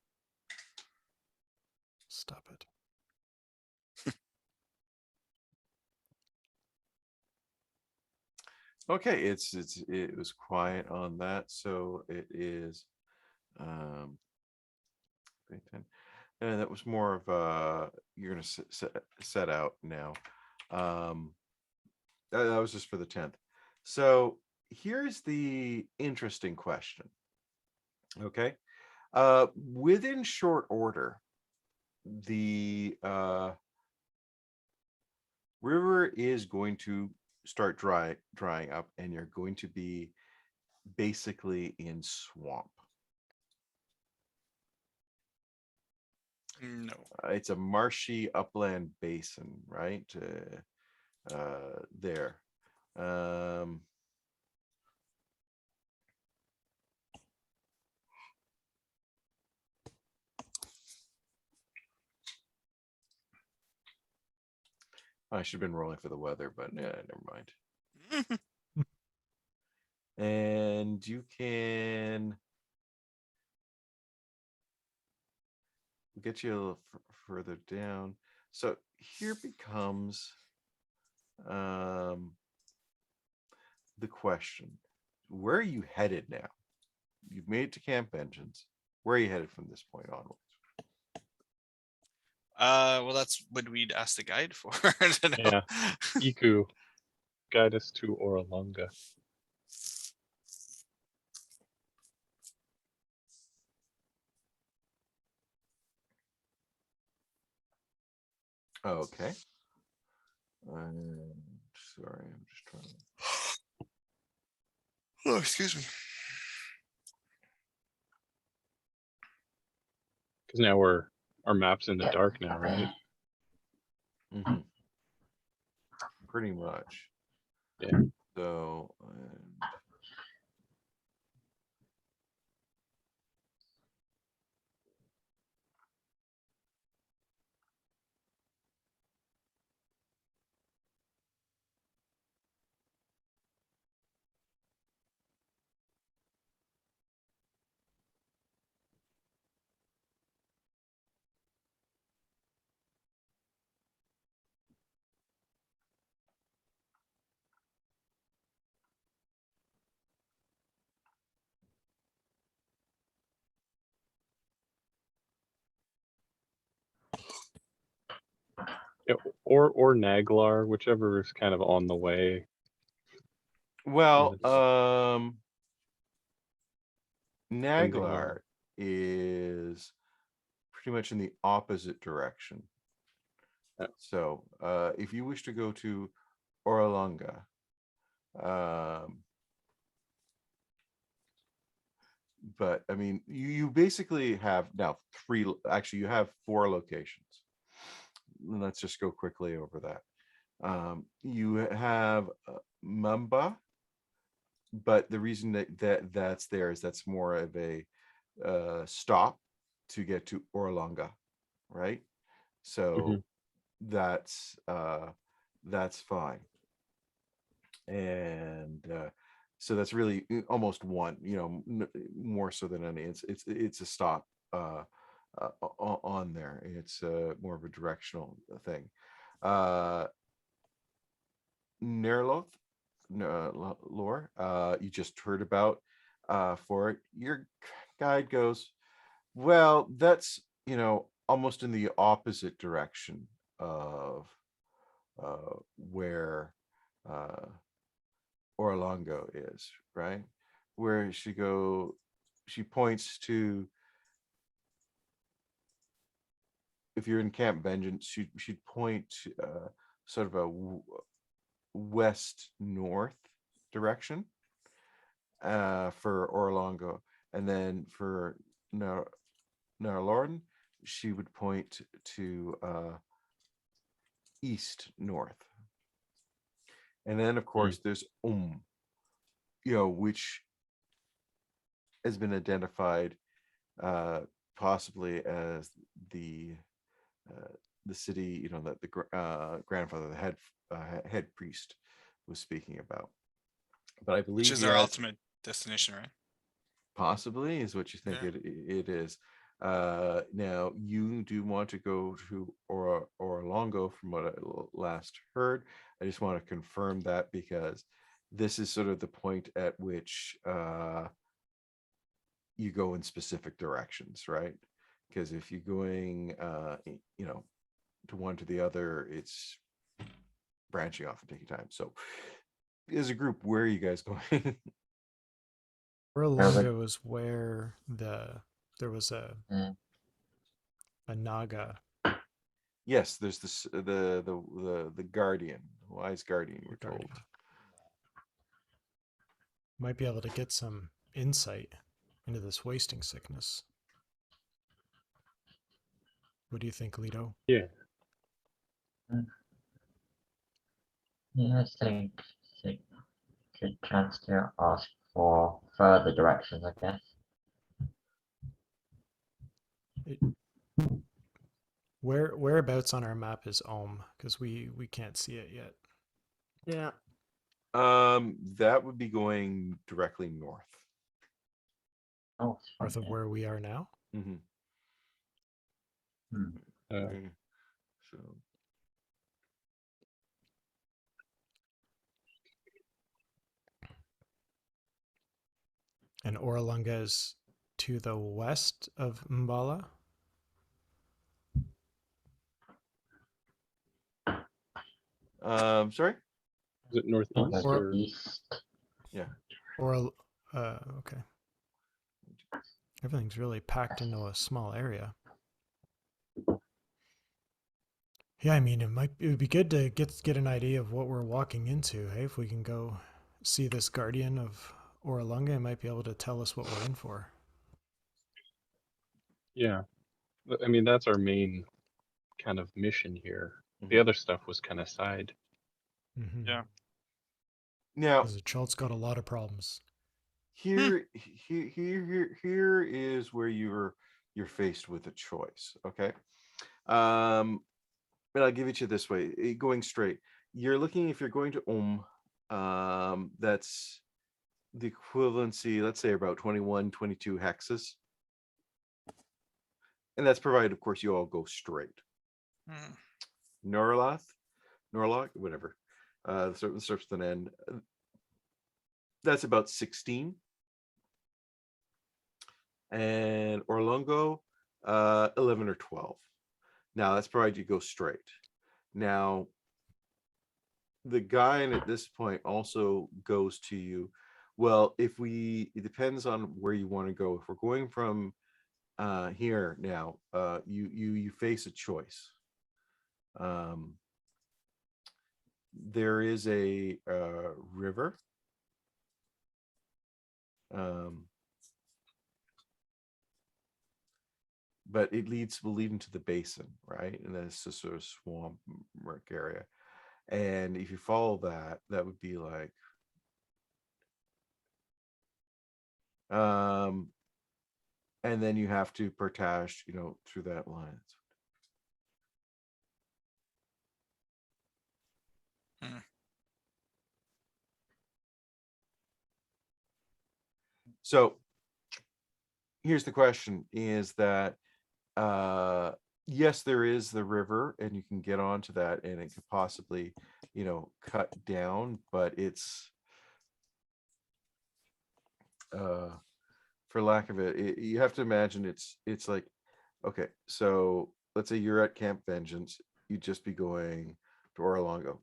Stop it. Okay, it was quiet on that, so it is 10. And that was more of you're gonna set out now. That was just for the 10th. So here's the interesting question. Okay. Within short order, the river is going to start drying up, and you're going to be basically in swamp. No. It's a marshy upland basin, right? There. Um, I should have been rolling for the weather, but yeah, never mind. And you can get you a little further down. So here becomes the question: where are you headed now? You've made it to Camp Vengeance. Where are you headed from this point onwards? Well, that's what we'd ask the guide for. to know. Yeah. Iku, guide us to Oralunga. Okay. Sorry, I'm just trying to. Oh, excuse me. Because now our map's in the dark now, right? Mhm. Pretty much. Yeah. So, Yeah, or Naglar, whichever is kind of on the way. well, Naglar. Naglar is pretty much in the opposite direction. Yeah. So, if you wish to go to Oralunga, but I mean, you basically have now actually you have 4 locations. Let's just go quickly over that. You have Mumba, but the reason that's there is that's more of a stop to get to Oralunga, right? So that's fine. And so that's really almost one, more so than any. It's a stop on there. It's more of a directional thing. Nerloth, lore, you just heard about for it. Your guide goes, well, that's almost in the opposite direction of where Orlongo is, right? Where she points to, if you're in Camp Vengeance, she'd point sort of a west north direction for Orlongo, and then for Narlorn, she would point to east north. And then of course there's which has been identified possibly as the city, that the grandfather, the head priest was speaking about. But I believe Which is our ultimate destination, right? Possibly is what you think Yeah. it is. Now you do want to go to Orlongo from what I last heard. I just want to confirm that, because this is sort of the point at which you go in specific directions, right? Because if you're going to one to the other, it's branching off and taking time. So as a group, where are you guys going? Orlunga was where there was a naga. Yes, there's this the guardian, wise guardian, we're told. Guardian. Might be able to get some insight into this wasting sickness. What do you think, Lito? Yeah, I think good chance to ask for further directions, I guess. Whereabouts on our map is Ohm? Because we can't see it yet. Yeah. That would be going directly north. Oh, it's North fine, of where we are now. Mm-hmm. Uh, So And Oralunga is to the west of Mbala. sorry. is it northeast Or- or? east. Or okay. Everything's really packed into a small area. Yeah, I mean, it would be good to get an idea of what we're walking into. Hey, if we can go see this guardian of Oralunga, it might be able to tell us what we're in for. Yeah, I mean, that's our main kind of mission here. The Mhm. other stuff was kind of side. Mm-hmm. Yeah. Now Because the Chult's got a lot of problems. here is where you're faced with a choice. Okay. But I'll give it to you this way, going straight. You're looking, if you're going to that's the equivalency, let's say about 21, 22 hexes. And that's provided, of course, you all go straight. Hmm. Norloth, whatever. Starts with an N. That's about 16. And Orlongo, 11 or 12. Now that's provided you go straight. Now, the guide at this point also goes to you. Well, it depends on where you want to go. If we're going from here now, you face a choice. There is a river. But it will lead into the basin, right? And then it's just sort of swamp area. And if you follow that, that would be like, and then you have to portage, through that line. Hmm. So here's the question: is that yes, there is the river, and you can get onto that, and it could possibly, cut down, but it's for lack of it, you have to imagine it's like, okay, so let's say you're at Camp Vengeance, you'd just be going to Orlongo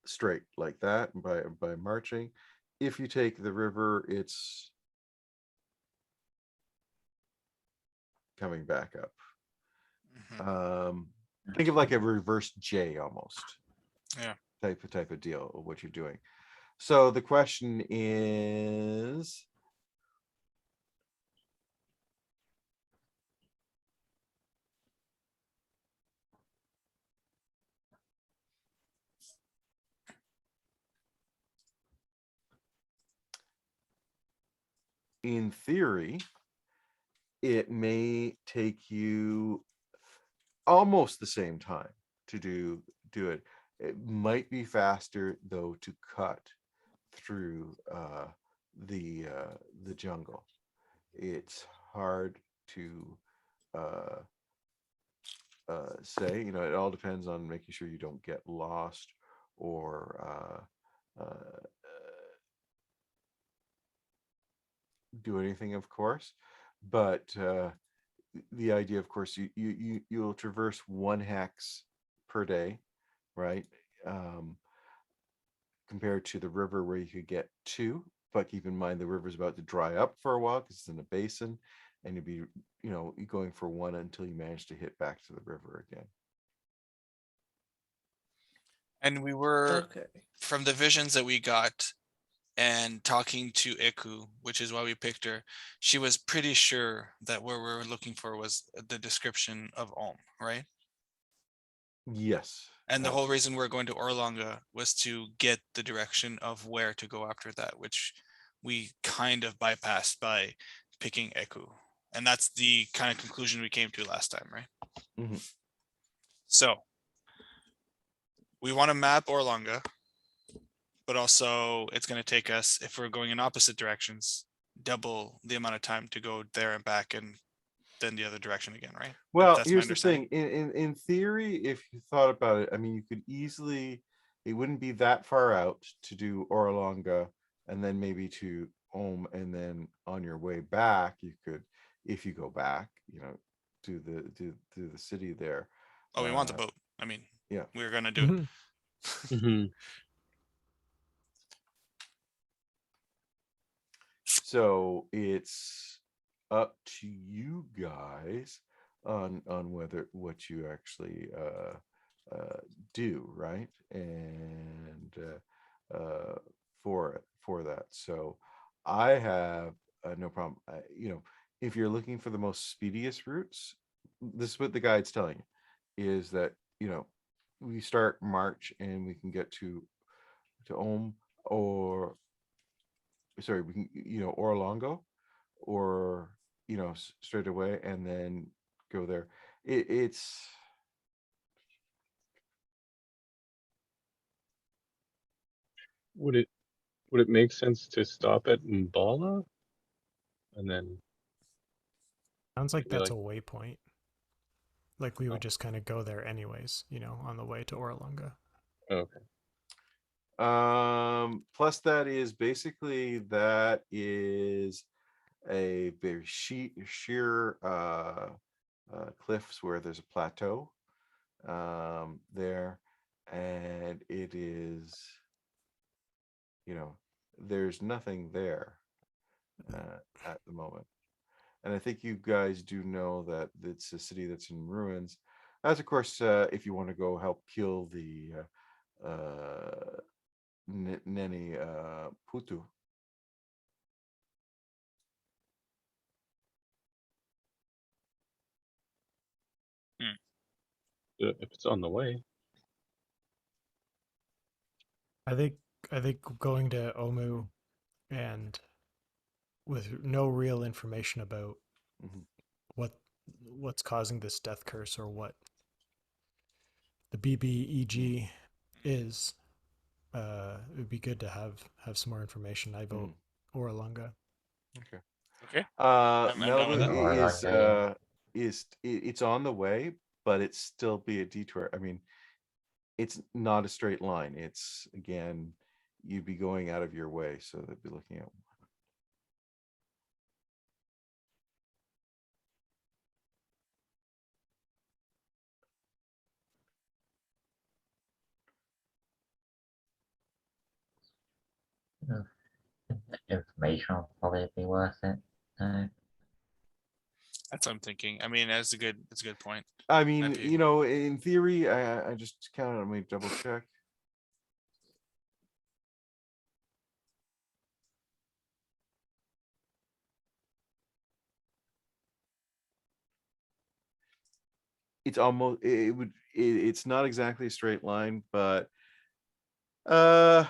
straight like that by marching. If you take the river, it's coming back up. Mhm. Think of like a reverse J almost. Yeah. Type of deal of what you're doing. So the question is, in theory, it may take you almost the same time to do it. It might be faster though to cut through the jungle. It's hard to say. It all depends on making sure you don't get lost or do anything, of course. But the idea, of course, you'll traverse 1 hex per day, right? Compared to the river where you could get 2. But keep in mind the river's about to dry up for a while because it's in a basin, and you'd be, you're going for 1 until you manage to hit back to the river again. And we were, Okay. from the visions that we got and talking to Iku, which is why we picked her, she was pretty sure that what we were looking for was the description of Om, right? Yes. And the whole reason we're going to Orlonga was to get the direction of where to go after that, which we kind of bypassed by picking Eku. And that's the kind of conclusion we came to last time, right? Mhm. So we want to map Orlonga, but also it's going to take us, if we're going in opposite directions, double the amount of time to go there and back and then the other direction again, right? Well, That's my here's the understanding. thing. In theory, if you thought about it, I mean, you could easily, it wouldn't be that far out to do Orlonga and then maybe to Ohm, and then on your way back, you could, if you go back, to the city there. Oh, we want the Uh, boat. I mean, yeah. we're going to do it. Mhm. Mhm. So it's up to you guys on whether what you actually do, right? And for that. So I have no problem. If you're looking for the most speediest routes, this is what the guide's telling you, is that we start March and we can get to Ohm, or sorry, we can Orlongo, or straight away and then go there. It's Would it make sense to stop at Mbala and then Sounds like maybe that's a like waypoint. Like we would just kind of go there anyways, on the way to Orlunga. okay. plus that is a very sheer cliffs where there's a plateau there, and it is there's nothing there at the moment. And I think you guys do know that it's a city that's in ruins. As of course, if you want to go help kill the Neni Putu. If it's on the way. I think going to Omu and with no real information about Mhm. what's causing this death curse or what the BBEG is, it would be good to have some more information. I vote Orlunga. Okay. Okay. I'm down with Malibu that. it's on the way, but it's still be a detour. I mean, it's not a straight line. It's again, you'd be going out of your way, so they'd be looking at. Information will probably be worth it. That's what I'm thinking. I mean, that's a good point. I mean, That'd be- in theory, I just counted. Let me double check. It's almost it's not exactly a straight line, but yeah,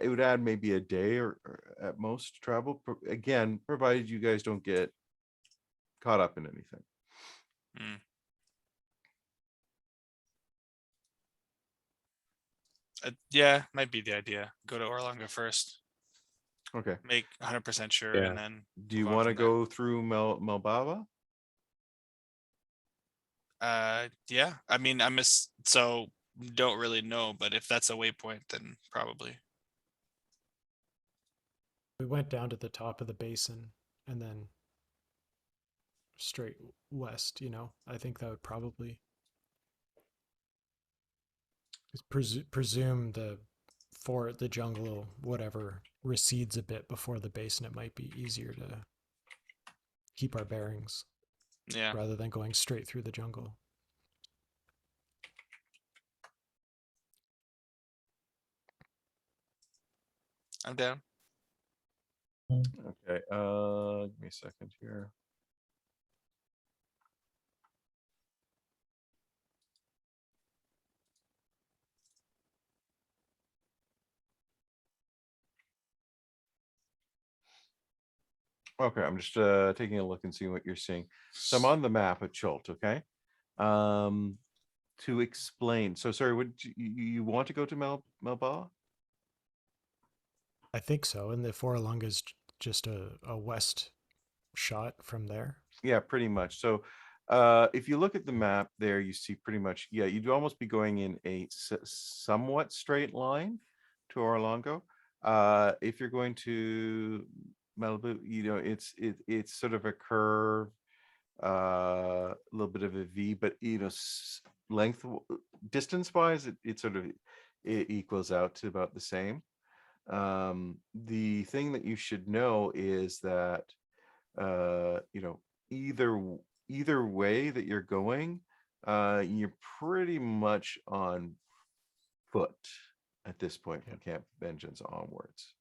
it would add maybe a day or at most travel. Again, provided you guys don't get caught up in anything. Hmm. Yeah, might be the idea. Go to Orlonga first. Okay. Make 100% sure, Yeah. and then Do you move on want to from there. go through Melbava? Yeah. I mean, so don't really know, but if that's a waypoint, then probably. We went down to the top of the basin and then straight west. I think that would probably presume the jungle whatever recedes a bit before the basin. It might be easier to keep our bearings Yeah, rather than going straight through the jungle. I'm down. Okay. Give me a second here. Okay, I'm just taking a look and seeing what you're seeing. So I'm on the map of Chult, okay? To explain. So sorry, would you want to go to Melba? I think so. And the Foralunga is just a west shot from there. Yeah, pretty much. So if you look at the map there, you see pretty much, yeah, you'd almost be going in a somewhat straight line to Orlongo. If you're going to Malibu, you know, it's sort of a curve, a little bit of a V, but you know, length, distance wise, it sort of it equals out to about the same. The thing that you should know is that you know, either way that you're going, you're pretty much on foot at this point from Camp Vengeance onwards.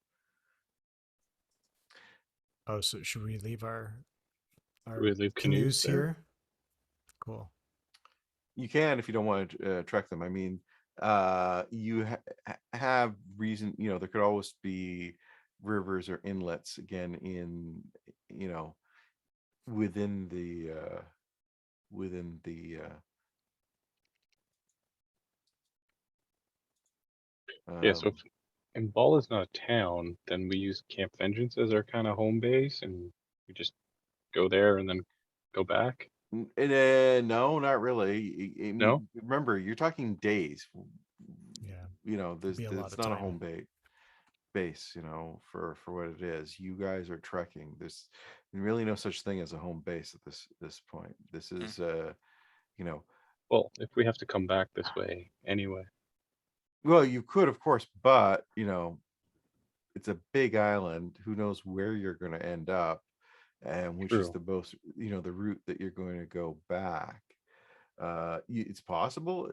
Oh, so should we leave our We leave canoes there? here? Cool. You can if you don't want to trek them. I mean, you have reason, you know, there could always be rivers or inlets again in, you know, within the Yeah, so if um, Mbal is not a town, then we use Camp Vengeance as our kind of home base, and we just go there and then go back. no, not really. I No? mean, remember, you're talking days. Yeah. You know, Be a lot it's of not a time. home base, you know, for what it is. You guys are trekking. There's really no such thing as a home base at this point. This is you know, Well, if we have to come back this way anyway. well, you could, of course, but you know, it's a big island. Who knows where you're going to end up, and which is True. the most, you know, the route that you're going to go back. It's possible,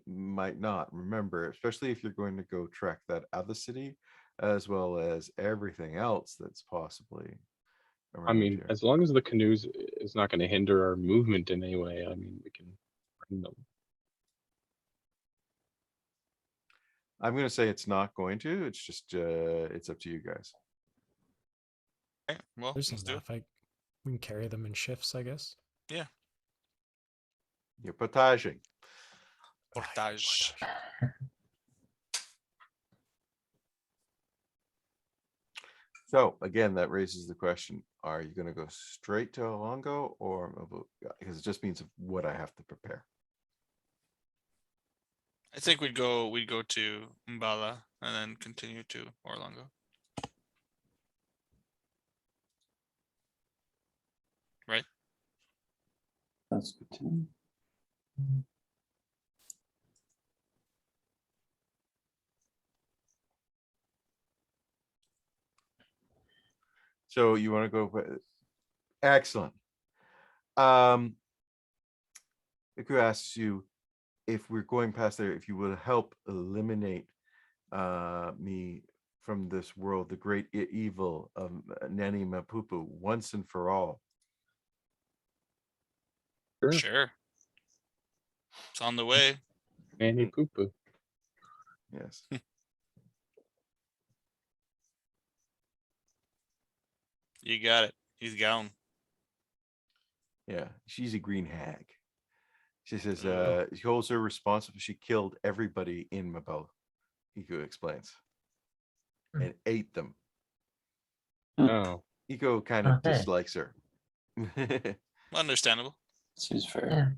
might not. Remember, especially if you're going to go trek that other city, as well as everything else that's possibly I around mean, here. as long as the canoes is not going to hinder our movement in any way, I mean, we can bring them. I'm going to say it's not going to. It's just it's up to you guys. Okay, well, There's let's do it. enough. We can carry them in shifts, I guess. Yeah. You're portaging. Portage. So again, that raises the question: are you going to go straight to Alongo or because it just means what I have to prepare? I think we'd go to Mbala and then continue to Orlongo. Right? That's good to know. So you want to go? Excellent. Iku asks you if we're going past there, if you will help eliminate me from this world, the great evil of Nani Mapupu, once and for all. Sure. Sure. It's on the way. Manny poo poo. Yes. You got it. He's gone. Yeah, she's a green hag. She says Oh. she holds her responsible. She killed everybody in Mabo. Iko explains. And ate them. Oh, Iko kind of Okay. dislikes her. Understandable. Seems fair. Yeah.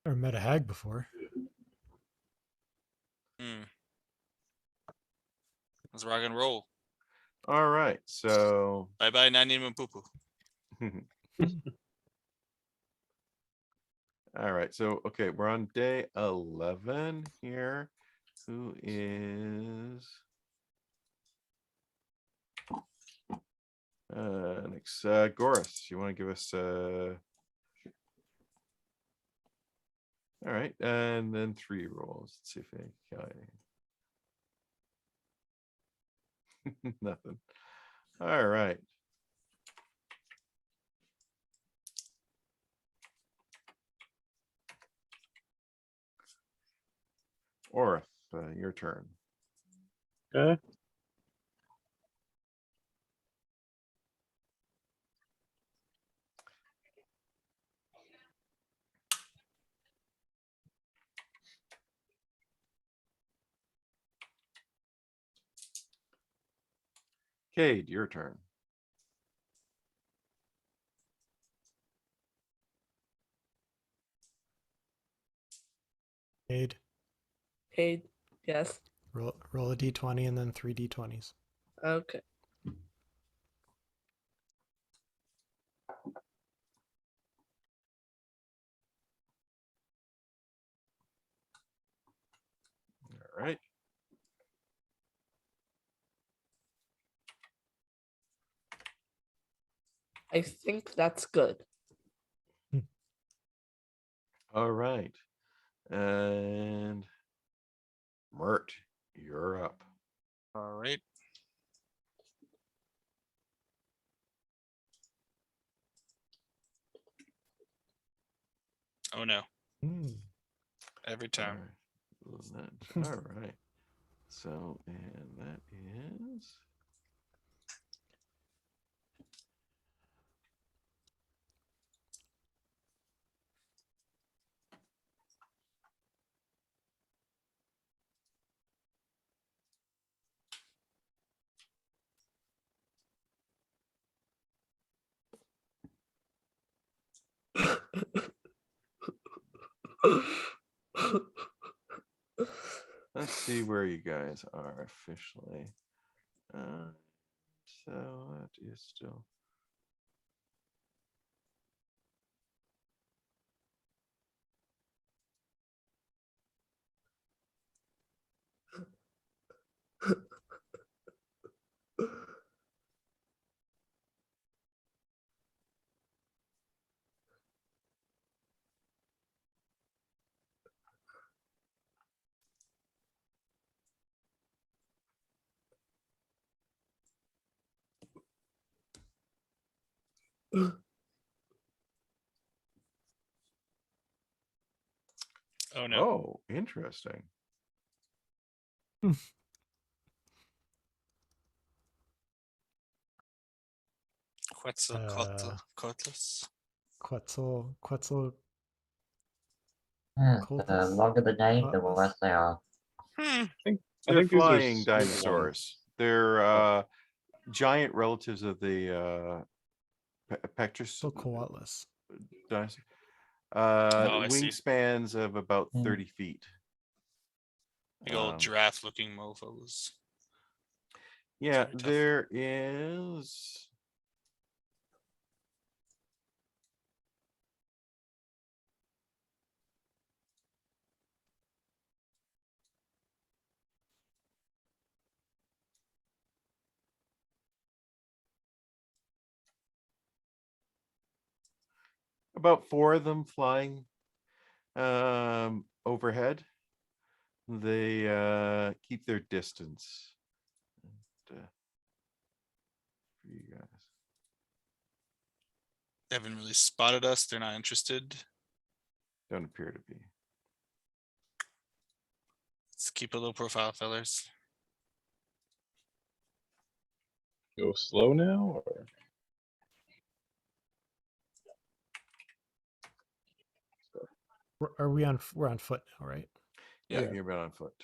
Or met a hag before. Let's rock and roll. All right, so Bye bye, Nani Mpupu. all right, so okay, we're on day 11 here. Who is next? Goris, you want to give us all right, and then 3 rolls. Let's see if I nothing. All right. Orith, your turn. okay. Cade, your turn. Aid. Hey, yes. Roll a d20 and then 3 d20s. Okay. All right. I think that's good. All right. And Mert, you're up. All right. Oh no, Hmm. every All time. right. All right. So, and that is. Let's see where you guys are officially. So that is still. Oh no. Oh, interesting. Quetzalcoatlus. Quetzal The Coltus? longer the name, the Atlas? worse they are. I They're think these are flying small ones. dinosaurs. They're giant relatives of the Pectrus So Coatlus. dinosaur. Oh, I see. Wingspans of about Hmm. 30 feet. Big old Um, giraffe-looking mofo's. Yeah, very tough. there is. About 4 of them flying overhead. They keep their distance. And, for you guys. They haven't really spotted us. They're not interested. Don't appear to be. Let's keep a low profile, fellers. Go slow now, or Are we on? We're on foot now, right? Yeah, Yeah. you're about on foot.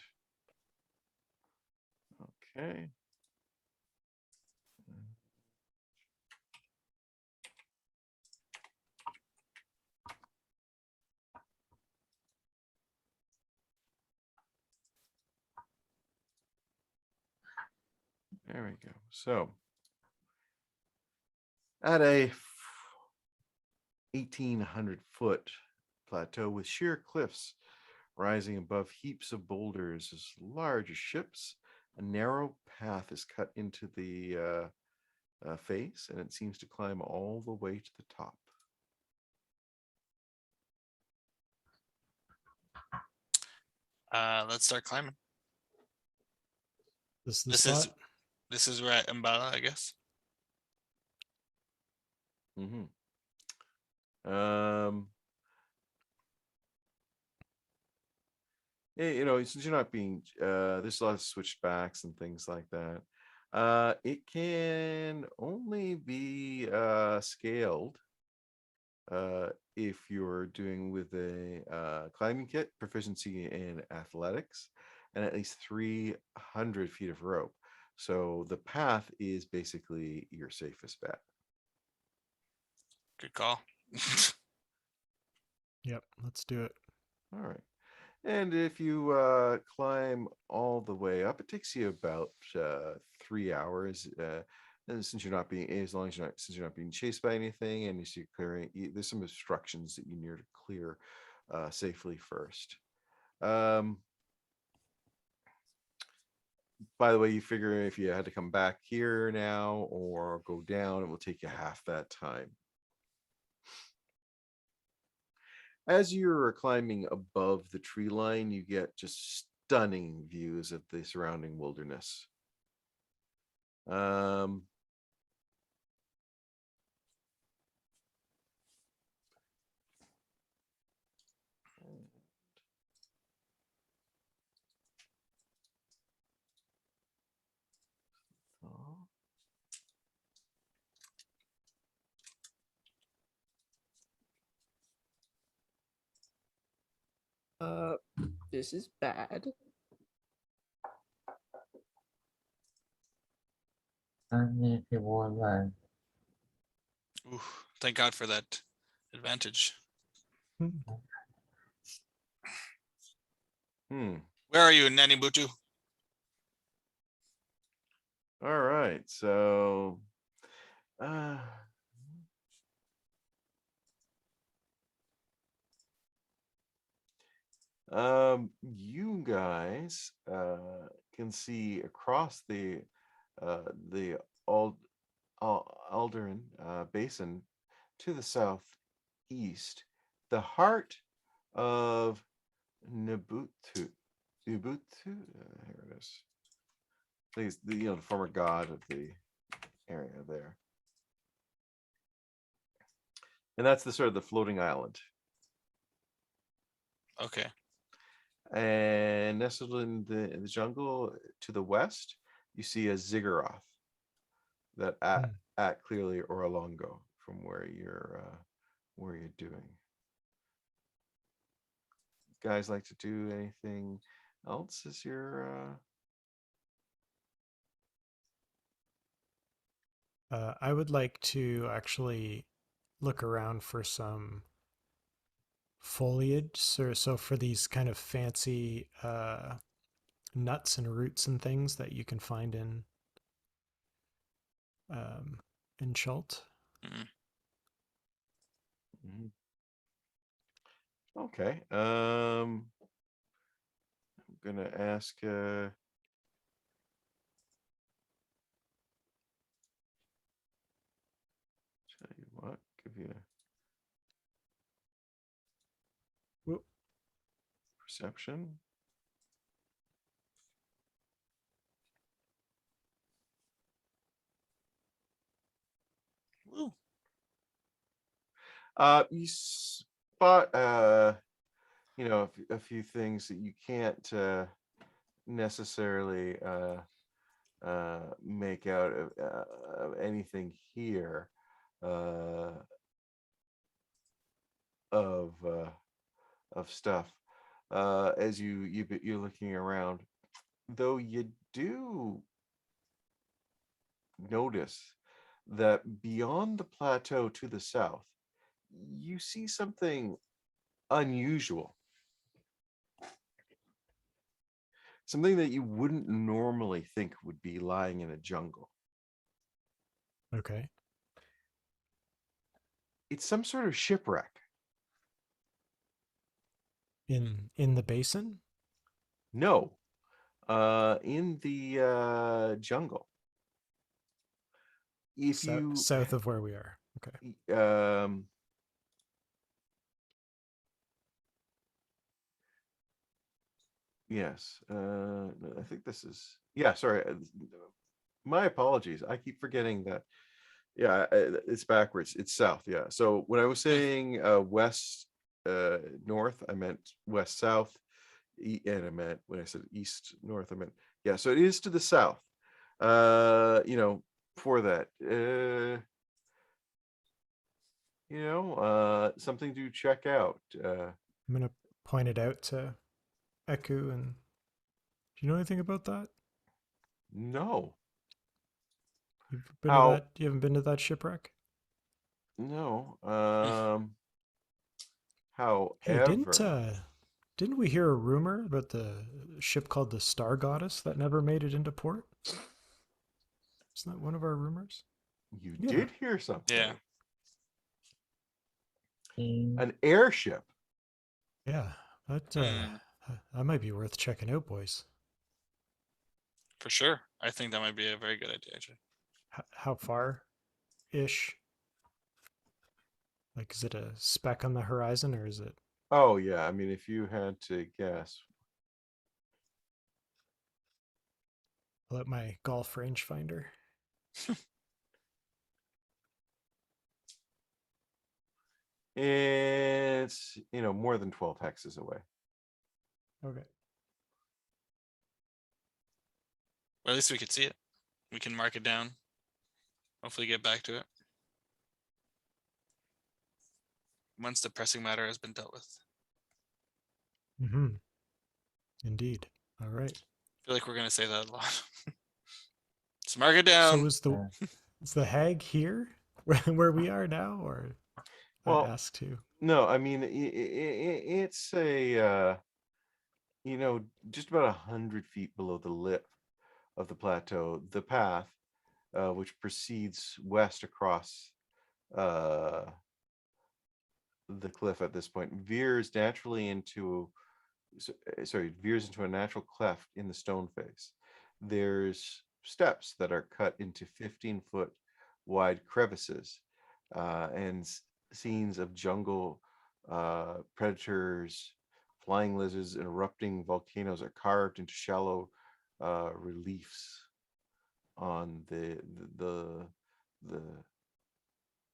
Okay. There we go. So at a 1,800-foot plateau with sheer cliffs rising above heaps of boulders as large as ships, a narrow path is cut into the face, and it seems to climb all the way to the top. Let's start climbing. This is the This spot. is this is where at Mbala, I guess. Um, since you're not being, there's a lot of switchbacks and things like that. It can only be scaled if you're doing with a climbing kit, proficiency in athletics, and at least 300 feet of rope. So the path is basically your safest bet. Good call. Yep, let's do it. All right. And if you climb all the way up, it takes you about 3 hours. And since you're not being, as long as you're not, since you're not being chased by anything, and you see clearing, there's some obstructions that you need to clear safely first. By the way, you figure if you had to come back here now or go down, it will take you half that time. As you're climbing above the tree line, you get just stunning views of the surrounding wilderness. This is bad. And if you want Ooh, thank God for that advantage. Where are you, Nanibutu? All right, so you guys can see across the Alderan Basin to the southeast the heart of Nabutu. Here it is. Please, the former god of the area there, and that's the sort of the floating island. Okay. And nestled in the jungle to the west, you see a ziggurat that at clearly Orolongo from where you're doing. Guys like to do anything else as you're I would like to actually look around for some foliage. So for these kind of fancy nuts and roots and things that you can find in Schult. Okay. I'm gonna ask tell you what, give you Whoop. perception. Woo. You spot a few things that you can't necessarily make out of anything here of stuff as you're looking around, though you do notice that beyond the plateau to the south you see something unusual, something that you wouldn't normally think would be lying in a jungle. Okay. It's some sort of shipwreck. In the basin? No, in the jungle. If you south of where we are. Okay. Yes, I think this is, yeah, sorry, my apologies, I keep forgetting that. Yeah, it's backwards, it's south. Yeah, so when I was saying west north, I meant west south, and I meant when I said east north, I meant, yeah, so it is to the south. For that, something to check out. I'm gonna point it out to Eku, and do you know anything about that? No. You've been to How- that? You haven't been to that shipwreck? No. Hey, However, didn't we hear a rumor about the ship called the Star Goddess that never made it into port? Isn't that one of our rumors? you Yeah. did hear something. Yeah. An airship. Yeah, that Hmm. that might be worth checking out, boys. For sure. I think that might be a very good idea, actually. How far ish? Like, is it a speck on the horizon or is it? Oh yeah. I mean, if you had to guess, Pull out my golf rangefinder. it's more than 12 hexes away. Okay. Or at least we could see it. We can mark it down. Hopefully get back to it. Once the pressing matter has been dealt with. Mm-hmm. Indeed. All right. I feel like we're gonna say that a lot. Let's mark it So down. is the hag here where we are now, or Well, I ask too? no, I mean it's a just about 100 feet below the lip of the plateau, the path, which proceeds west across uh, the cliff at this point, veers naturally into veers into a natural cleft in the stone face. There's steps that are cut into 15-foot wide crevices, and scenes of jungle predators, flying lizards, and erupting volcanoes are carved into shallow reliefs on the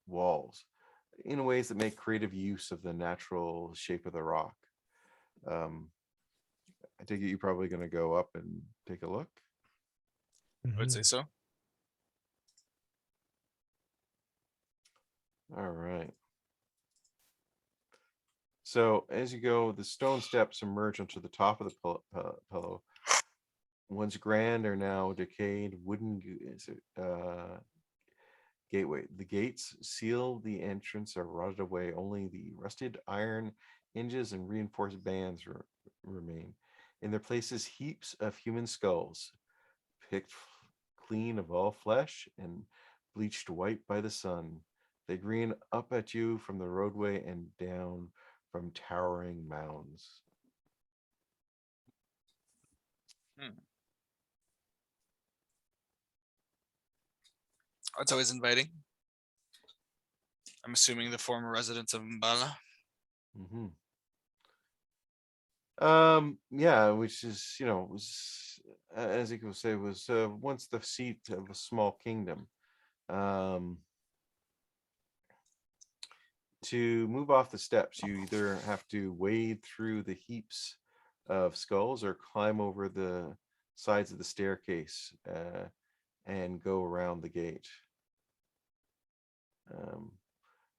walls in ways that make creative use of the natural shape of the rock. Um, I take it you're probably going to go up and take a look. I would say Mhm. so. All right. So as you go, the stone steps emerge onto the top of the pillow. Once grand are now decayed wooden gateway. The gates seal the entrance are rotted away. Only the rusted iron hinges and reinforced bands remain. In their places, heaps of human skulls, picked clean of all flesh and bleached white by the sun. They grin up at you from the roadway and down from towering mounds. It's always inviting. I'm assuming the former residents of Mbala. Mm-hmm. Yeah, which is, was, as you could say, was once the seat of a small kingdom. Um, to move off the steps, you either have to wade through the heaps of skulls or climb over the sides of the staircase and go around the gate. Um,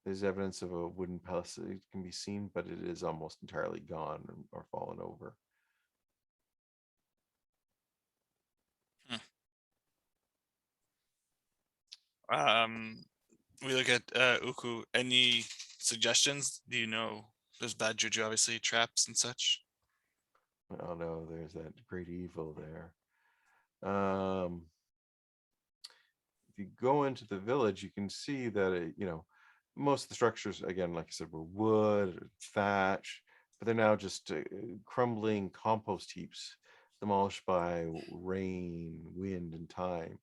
there's evidence of a wooden palace that can be seen, but it is almost entirely gone or fallen over. We look at Uku. Any suggestions? Do you know there's bad juju, obviously, traps and such? Oh no, there's that great evil there. If you go into the village, you can see that most of the structures, again, like I said, were wood or thatch, but they're now just crumbling compost heaps, demolished by rain, wind, and time.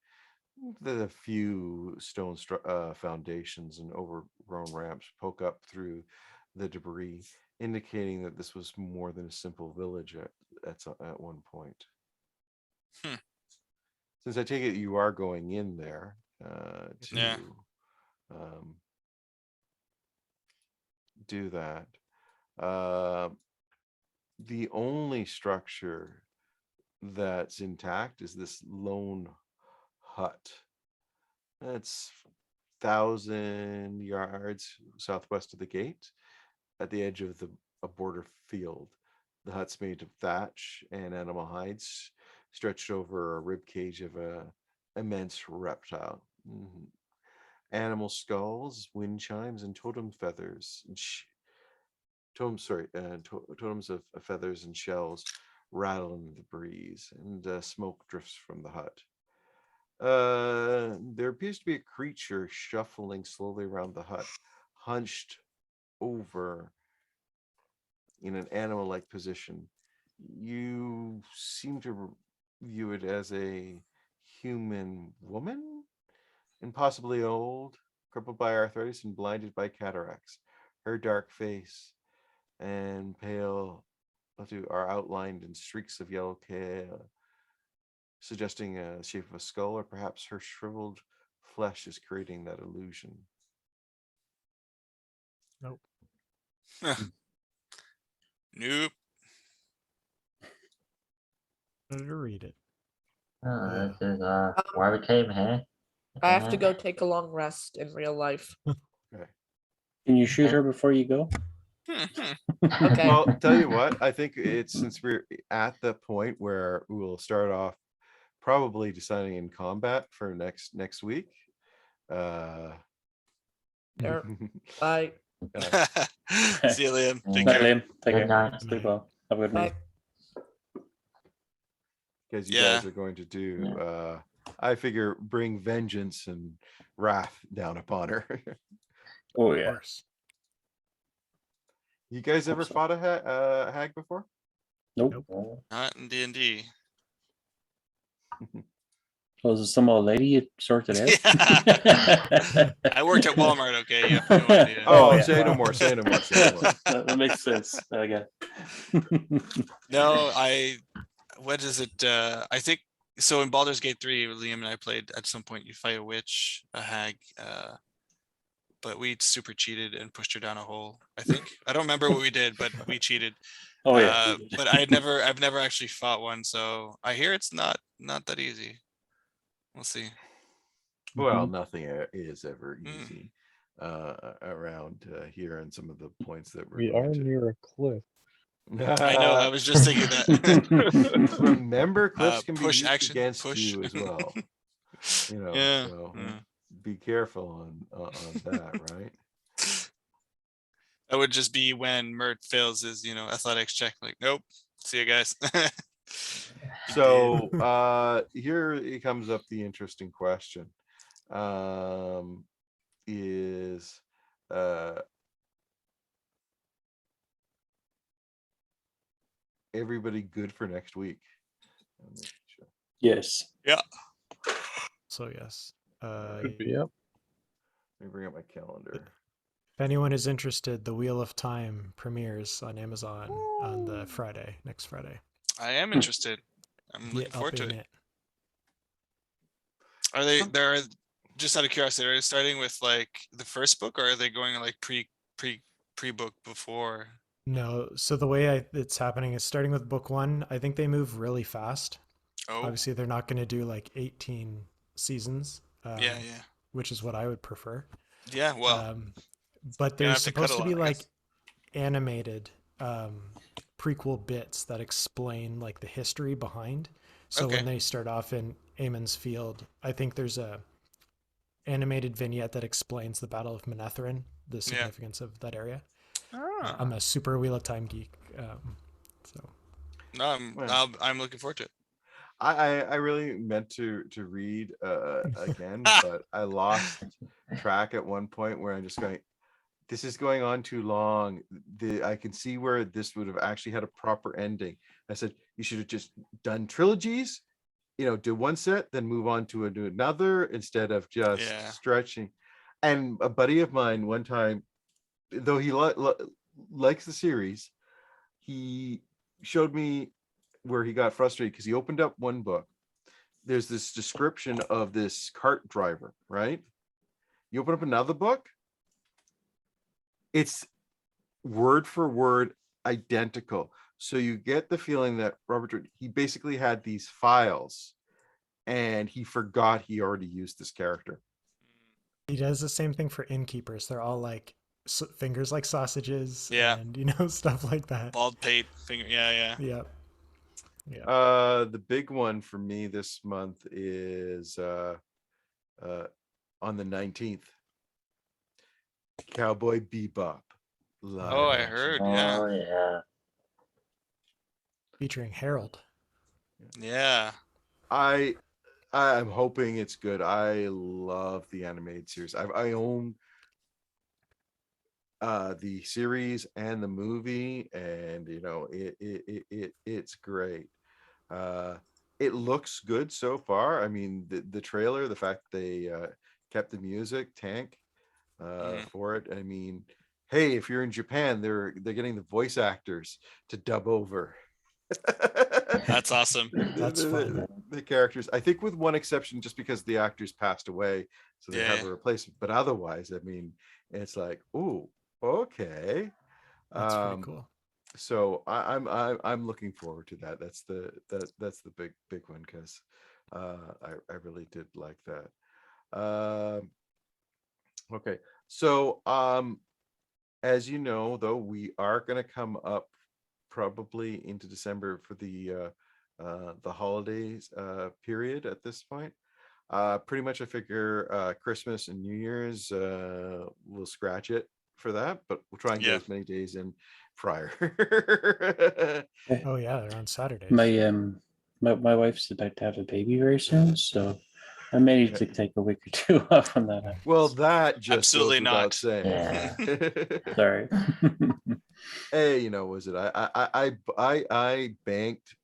The few stone foundations and overgrown ramps poke up through the debris, indicating that this was more than a simple village at one point. Hmm. Since I take it you are going in there to Yeah. um, do that. Uh, the only structure that's intact is this lone hut. That's 1,000 yards southwest of the gate, at the edge of a border field. The hut's made of thatch and animal hides, stretched over a rib cage of a immense reptile. Mhm. Animal skulls, wind chimes, and totem feathers. Totems of feathers and shells rattle in the breeze, and smoke drifts from the hut. There appears to be a creature shuffling slowly around the hut, hunched over in an animal-like position. You seem to view it as a human woman, and possibly old, crippled by arthritis and blinded by cataracts. Her dark face and pale are outlined in streaks of yellow hair, suggesting a shape of a skull, or perhaps her shriveled flesh is creating that illusion. Nope. Nope. Better to read it. This is why we came here. I have to Uh, go take a long rest in real life. Okay. Can you shoot her before you go? Okay. Well, tell you what, I think it's since we're at the point where we will start off probably deciding in combat for next week. There. Bye. See you, Liam. Take Night, care. Liam. Take Good care. night. Sleep well. Have a good Bye. night. Because you Yeah. guys are going to do I figure bring vengeance and wrath down upon her. Oh Of yeah. course. You guys ever so. fought a hag before? Nope. Not in D&D. Oh, is it some old lady you sorted out? I worked at Walmart, okay? You have no idea. Oh, yeah. say no more, say no more, say no more. That makes sense. Okay. No, what is it? I think so in Baldur's Gate 3, Liam and I played at some point, you fight a witch, a hag, but we super cheated and pushed her down a hole, I think. I don't remember what we did, but we cheated. Oh yeah. But I've never actually fought one, so I hear it's not that easy. We'll see. Well, nothing is ever Mm. easy around here, and some of the points that we're We going are to. near a cliff. I know, I was just thinking that. Remember, cliffs can be Push used action, against push. you as well. You know, Yeah, so yeah. be careful on that, right? That would just be when Mert fails his, athletics check. Like, nope. See you guys. So here it comes up the interesting question. Is everybody good for next week? Yes. Yeah. So yes. Could be, yep. Let me bring up my calendar. If anyone is interested, The Wheel of Time premieres on Amazon on the next Friday. I am interested. I'm looking Get forward up to in it. it. Are they're just out of curiosity, are they starting with like the first book, or are they going like pre-book before? No, so the way it's happening is starting with book 1. I think they move really fast. Oh, Obviously, they're not going to do like 18 seasons, yeah. which is what I would prefer. Yeah, well, But gonna there's have to cut supposed a to lot, be I like guess. animated prequel bits that explain like the history behind. So Okay. when they start off in Aemon's Field, I think there's a animated vignette that explains the Battle of Manetheren, the significance of that area. Ah. I'm a super Wheel of Time geek, so No, Well. I'm looking forward to it. I really meant to read again, but I lost track at one point where I'm just going, this is going on too long. I can see where this would have actually had a proper ending. I said, you should have just done trilogies, do one set, then move on to another instead of just stretching. And a buddy of mine one time, though he likes the series, he showed me where he got frustrated because he opened up one book. There's this description of this cart driver, right? You open up another book, it's word for word identical. So you get the feeling that he basically had these files and he forgot he already used this character. he does the same thing for innkeepers. They're all like fingers like sausages, and stuff like that. Bald pate finger, yeah. Yeah. The big one for me this month is on the 19th. Cowboy Bebop. Live Oh, I action. heard. Yeah. Oh yeah. Featuring Harold. Yeah. I'm hoping it's good. I love the animated series. I own the series and the movie, and it's great. It looks good so far. I mean, the trailer, the fact they kept the music Tank Mhm. for it. I mean, hey, if you're in Japan, they're getting the voice actors to dub over That's awesome. That's fun. the characters. I think with one exception, just because the actors passed away, so they have Yeah. a replacement. But otherwise, I mean, it's like, ooh, okay. That's pretty Um, cool. so I'm looking forward to that. That's the big one, because I really did like that. Okay, so as you know, though, we are going to come up probably into December for the holidays period at this point. Pretty much I figure Christmas and New Year's we'll scratch it for that, but we'll try and get Yeah. as many days in prior. Oh yeah, they're on Saturdays. My wife's about to have a baby very soon, so I may need to take a week or two off on that. Well, that just Absolutely goes without not. saying. Yeah. Sorry. Hey, was it I banked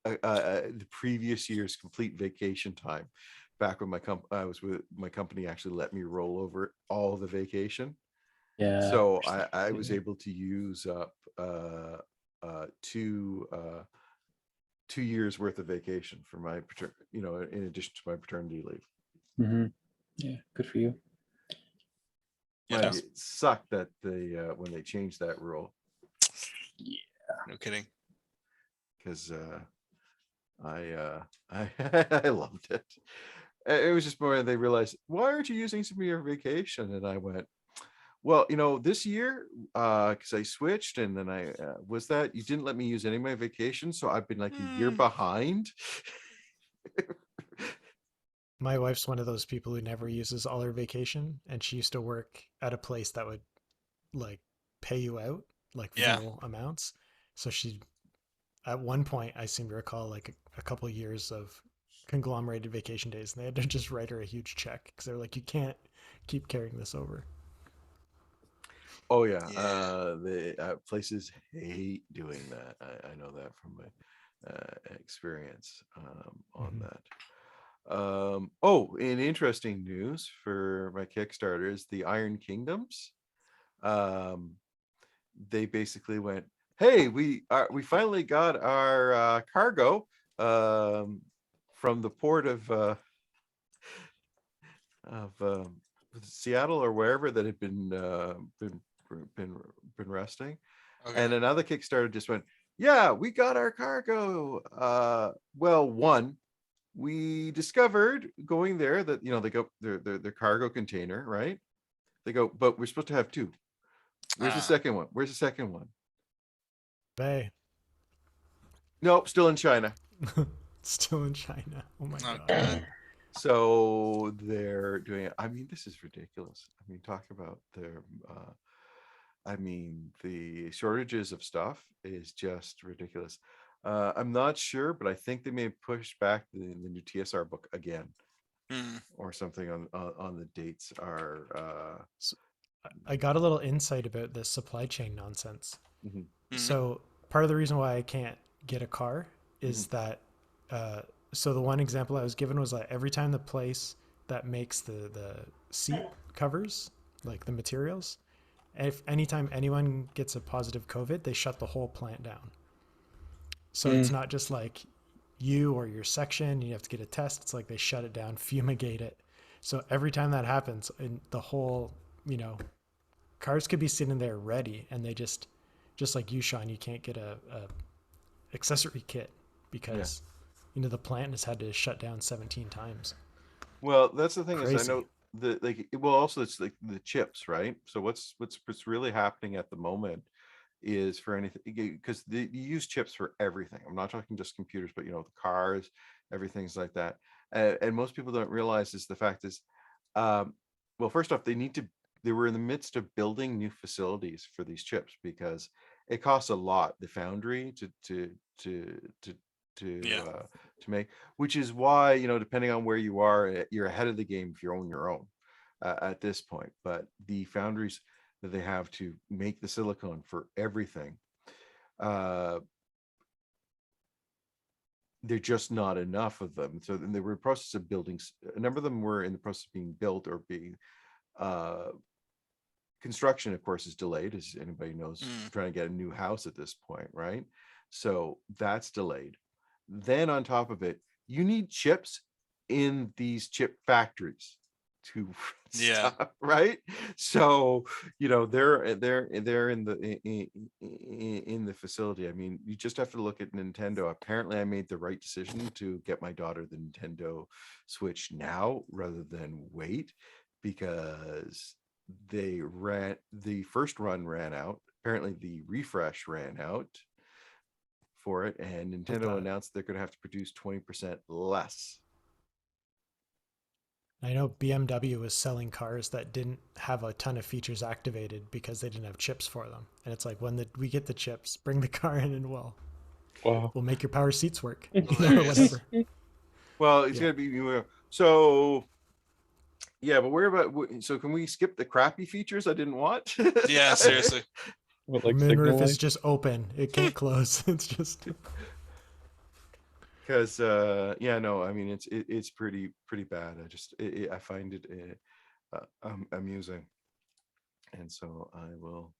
the previous year's complete vacation time back when I was with my company actually let me roll over all the vacation. Yeah. So I was able to use up 2 years worth of vacation for my in addition to my paternity leave. Mm-hmm. Yeah, good for you. Yeah. But it sucked that they when they changed that rule, No kidding. because I loved it. It was just more they realized, why aren't you using some of your vacation? And I went, well, this year, because I switched, and then I was that you didn't let me use any of my vacation, so I've been like a year behind. My wife's one of those people who never uses all her vacation, and she used to work at a place that would like pay you out like Yeah. full amounts. So she, at one point, I seem to recall like a couple of years of conglomerated vacation days, and they had to just write her a huge check because they were like, you can't keep carrying this over. Oh yeah, Yeah. the places hate doing that. I know that from my experience on Mhm. that. Oh, in interesting news for my Kickstarter is the Iron Kingdoms. They basically went, hey, we finally got our cargo from the port of Seattle or wherever that had been resting. Okay. And another Kickstarter just went, yeah, we got our cargo. Well, one, we discovered going there that they go their cargo container, right? They go, but we're supposed to have two. Where's the second one? Where's the second one? Bay. Nope, still in China. Still in China. Oh my Oh, god. God. So they're doing it. I mean, this is ridiculous. I mean, talk about their I mean, the shortages of stuff is just ridiculous. I'm not sure, but I think they may push back the new TSR book again, or something on the dates are. So I got a little insight about this supply chain nonsense. Mhm. So part of the reason why I can't get a car is that so the one example I was given was like every time the place that makes the seat covers, like the materials, if anytime anyone gets a positive COVID, they shut the whole plant down. So it's not just like you or your section, you have to get a test. It's like they shut it down, fumigate it. So every time that happens, in the whole, cars could be sitting there ready, and they just like you, Sean, you can't get a accessory kit because the plant has had to shut down 17 times. Well, that's the thing is I Crazy. know well also it's like the chips, right? So what's really happening at the moment is for anything, because you use chips for everything. I'm not talking just computers, but the cars, everything's like that. And most people don't realize is the fact is, well, first off, they were in the midst of building new facilities for these chips because it costs a lot, the foundry Yeah. to make, which is why, depending on where you are, you're ahead of the game if you own your own at this point. But the foundries that they have to make the silicon for everything, they're just not enough of them. So then they were in the process of building, a number of them were in the process of being built or being construction, of course, is delayed, as anybody knows, trying to get a new house at this point, right? So that's delayed. Then on top of it, you need chips in these chip factories to Yeah. stuff, right? So they're in the facility. I mean, you just have to look at Nintendo. Apparently I made the right decision to get my daughter the Nintendo Switch now rather than wait, because the first run ran out. Apparently the refresh ran out for it, and Nintendo announced they're going to have to produce 20% less. I know BMW was selling cars that didn't have a ton of features activated because they didn't have chips for them. And it's like, when we get the chips, bring the car in and Wow. we'll make your power seats work, or Hilarious. whatever. Well, it's Yeah. going to be so. Yeah, but where about? So can we skip the crappy features I didn't want? Yeah, seriously. What, The like signal moonroof is lights? just open; it can't close. It's just Because yeah, no, I mean it's pretty bad. I find it amusing, and so I will